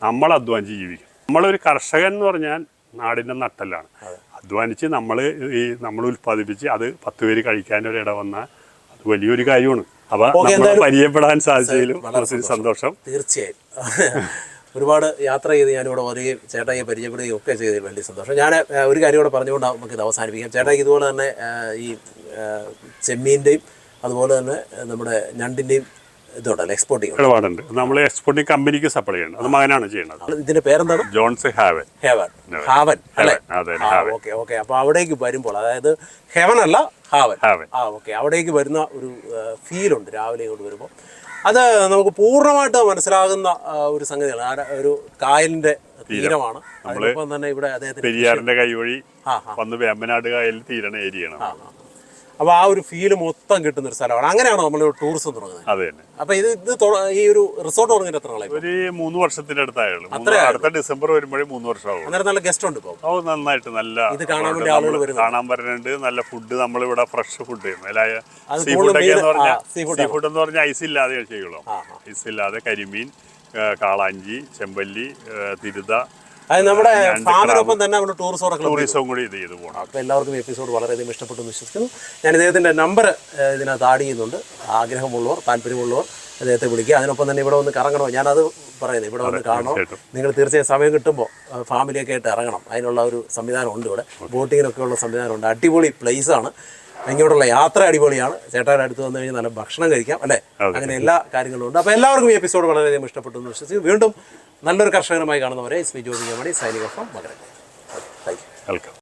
നമ്മൾ അധ്വാനിച്ച് ജീവിക്കും. നമ്മളൊരു കർഷകൻ എന്ന് പറഞ്ഞാൽ നാടിൻ്റെ നട്ടെല്ലാണ്. അധ്വാനിച്ച് നമ്മൾ ഉൽപ്പാദിപ്പിച്ച് അത് 10 പേര് കഴിക്കാനൊരിട വന്നാൽ അത് വലിയൊരു കാര്യമാണ്. അപ്പോൾ പരിചയപ്പെടാൻ സാധിച്ചതിലും വളരെ സന്തോഷം. തീർച്ചയായും ഒരുപാട് യാത്ര ചെയ്ത് ഞാനിവിടെ വരികയും ചേട്ടായിയെ പരിചയപ്പെടുകയും ഒക്കെ ചെയ്തതിൽ വലിയ സന്തോഷം. ഞാൻ ഒരു കാര്യം കൂടെ പറഞ്ഞുകൊണ്ട് നമുക്ക് ഇത് അവസാനിപ്പിക്കാം. ചേട്ടായിക്ക് ഇതുപോലെ തന്നെ ഈ ചെമ്മീൻ്റെയും അതുപോലെ തന്നെ നമ്മുടെ ഞണ്ടിൻ്റെയും ഇതുണ്ടല്ലോ എക്സ്പോർട്ടിങ് ഇടപാടുണ്ട്. നമ്മൾ എക്സ്പോർട്ടിങ് കമ്പനിക്ക് സപ്ലൈ ചെയ്യണം. അത് മകനാണ് ചെയ്യുന്നത്. ഇതിന്റെ പേരെന്താണ്? ജോൺസ് ഹാവൻ അല്ലേ? ഓക്കെ. അപ്പോൾ അവിടേക്ക് വരുമ്പോൾ, അതായത് ഹെവൻ അല്ല ഹാവൻ. ഓക്കെ. അവിടേക്ക് വരുന്ന ഒരു ഫീലുണ്ട് രാവിലെ ഇങ്ങോട്ട് വരുമ്പോൾ. അത് നമുക്ക് പൂർണ്ണമായിട്ട് മനസ്സിലാകുന്ന ഒരു സംഗതിയാണ്. ഒരു കായലിന്റെ തീരമാണ്. അതിനൊപ്പം തന്നെ ഇവിടെ അദ്ദേഹത്തിന് പെരിയാറിന്റെ കൈവഴി വന്ന് വേമ്പനാട് കായലിൽ തീരണ ഏരിയയാണ്. അപ്പോൾ ആ ഒരു ഫീല് മൊത്തം കിട്ടുന്ന ഒരു സ്ഥലമാണ്. അങ്ങനെയാണോ നമ്മൾ ടൂറിസം തുടങ്ങുന്നത്? അത് തന്നെ. അപ്പോൾ ഈ ഒരു റിസോർട്ട് തുടങ്ങിയിട്ട് എത്ര നാളായി? ഒരു 3 വർഷത്തിന്റെ അടുത്തായുള്ളൂ. അടുത്ത ഡിസംബർ വരുമ്പോഴേ 3 വർഷമാവും. അന്നേരം നല്ല ഗസ്റ്റ് ഉണ്ട് ഇപ്പോൾ? ഓ, നന്നായിട്ട് നല്ല ഇത് കാണാൻ വേണ്ടി ആളുകൾ വരുന്നു. കാണാൻ വരുന്നുണ്ട്. നല്ല ഫുഡ് നമ്മളിവിടെ ഫ്രഷ് ഫുഡ് സീ ഫുഡൊക്കെ എന്ന് പറഞ്ഞാൽ സീ ഫുഡ് എന്ന് പറഞ്ഞാൽ ഐസ് ഇല്ലാതെ ചെയ്യുള്ളൂ. ഐസ് ഇല്ലാതെ കരിമീൻ, കാളാഞ്ചി, ചെമ്പല്ലി, തിരുത. അത് നമ്മുടെ ഫാമിനൊപ്പം തന്നെ നമ്മൾ ടൂറിസം കൂടി ഇത് ചെയ്ത് പോകണം. അപ്പോൾ എല്ലാവർക്കും എപ്പിസോഡ് വളരെയധികം ഇഷ്ടപ്പെട്ടു എന്ന് വിശ്വസിക്കുന്നു. ഞാൻ ഇദ്ദേഹത്തിൻ്റെ നമ്പർ ഇതിനകത്ത് ആഡ് ചെയ്യുന്നുണ്ട്. ആഗ്രഹമുള്ളവർ, താല്പര്യമുള്ളവർ അദ്ദേഹത്തെ വിളിക്കുക. അതിനൊപ്പം തന്നെ ഇവിടെ വന്ന് കറങ്ങണോ, ഞാനത് പറയുന്നത്, ഇവിടെ വന്ന് കാണണോ, നിങ്ങൾ തീർച്ചയായും സമയം കിട്ടുമ്പോൾ ഫാമിലിയൊക്കെ ആയിട്ട് ഇറങ്ങണം. അതിനുള്ള ഒരു സംവിധാനം ഉണ്ട് ഇവിടെ. ബോട്ടിങ്ങിനൊക്കെ ഉള്ള സംവിധാനമുണ്ട്. അടിപൊളി പ്ലേസാണ്. ഇങ്ങോട്ടുള്ള യാത്ര അടിപൊളിയാണ്. ചേട്ടായുടെ അടുത്ത് വന്നു കഴിഞ്ഞാൽ നല്ല ഭക്ഷണം കഴിക്കാം അല്ലേ? അങ്ങനെ എല്ലാ കാര്യങ്ങളും ഉണ്ട്. അപ്പോൾ എല്ലാവർക്കും ഈ എപ്പിസോഡ് വളരെയധികം ഇഷ്ടപ്പെട്ടു എന്ന് വിശ്വസിക്കുന്നു. വീണ്ടും നല്ലൊരു കർഷകനുമായി കാണുന്നവരെ ജോബി മണി സൈനിക ഫ്രം മകര. വെൽക്കം.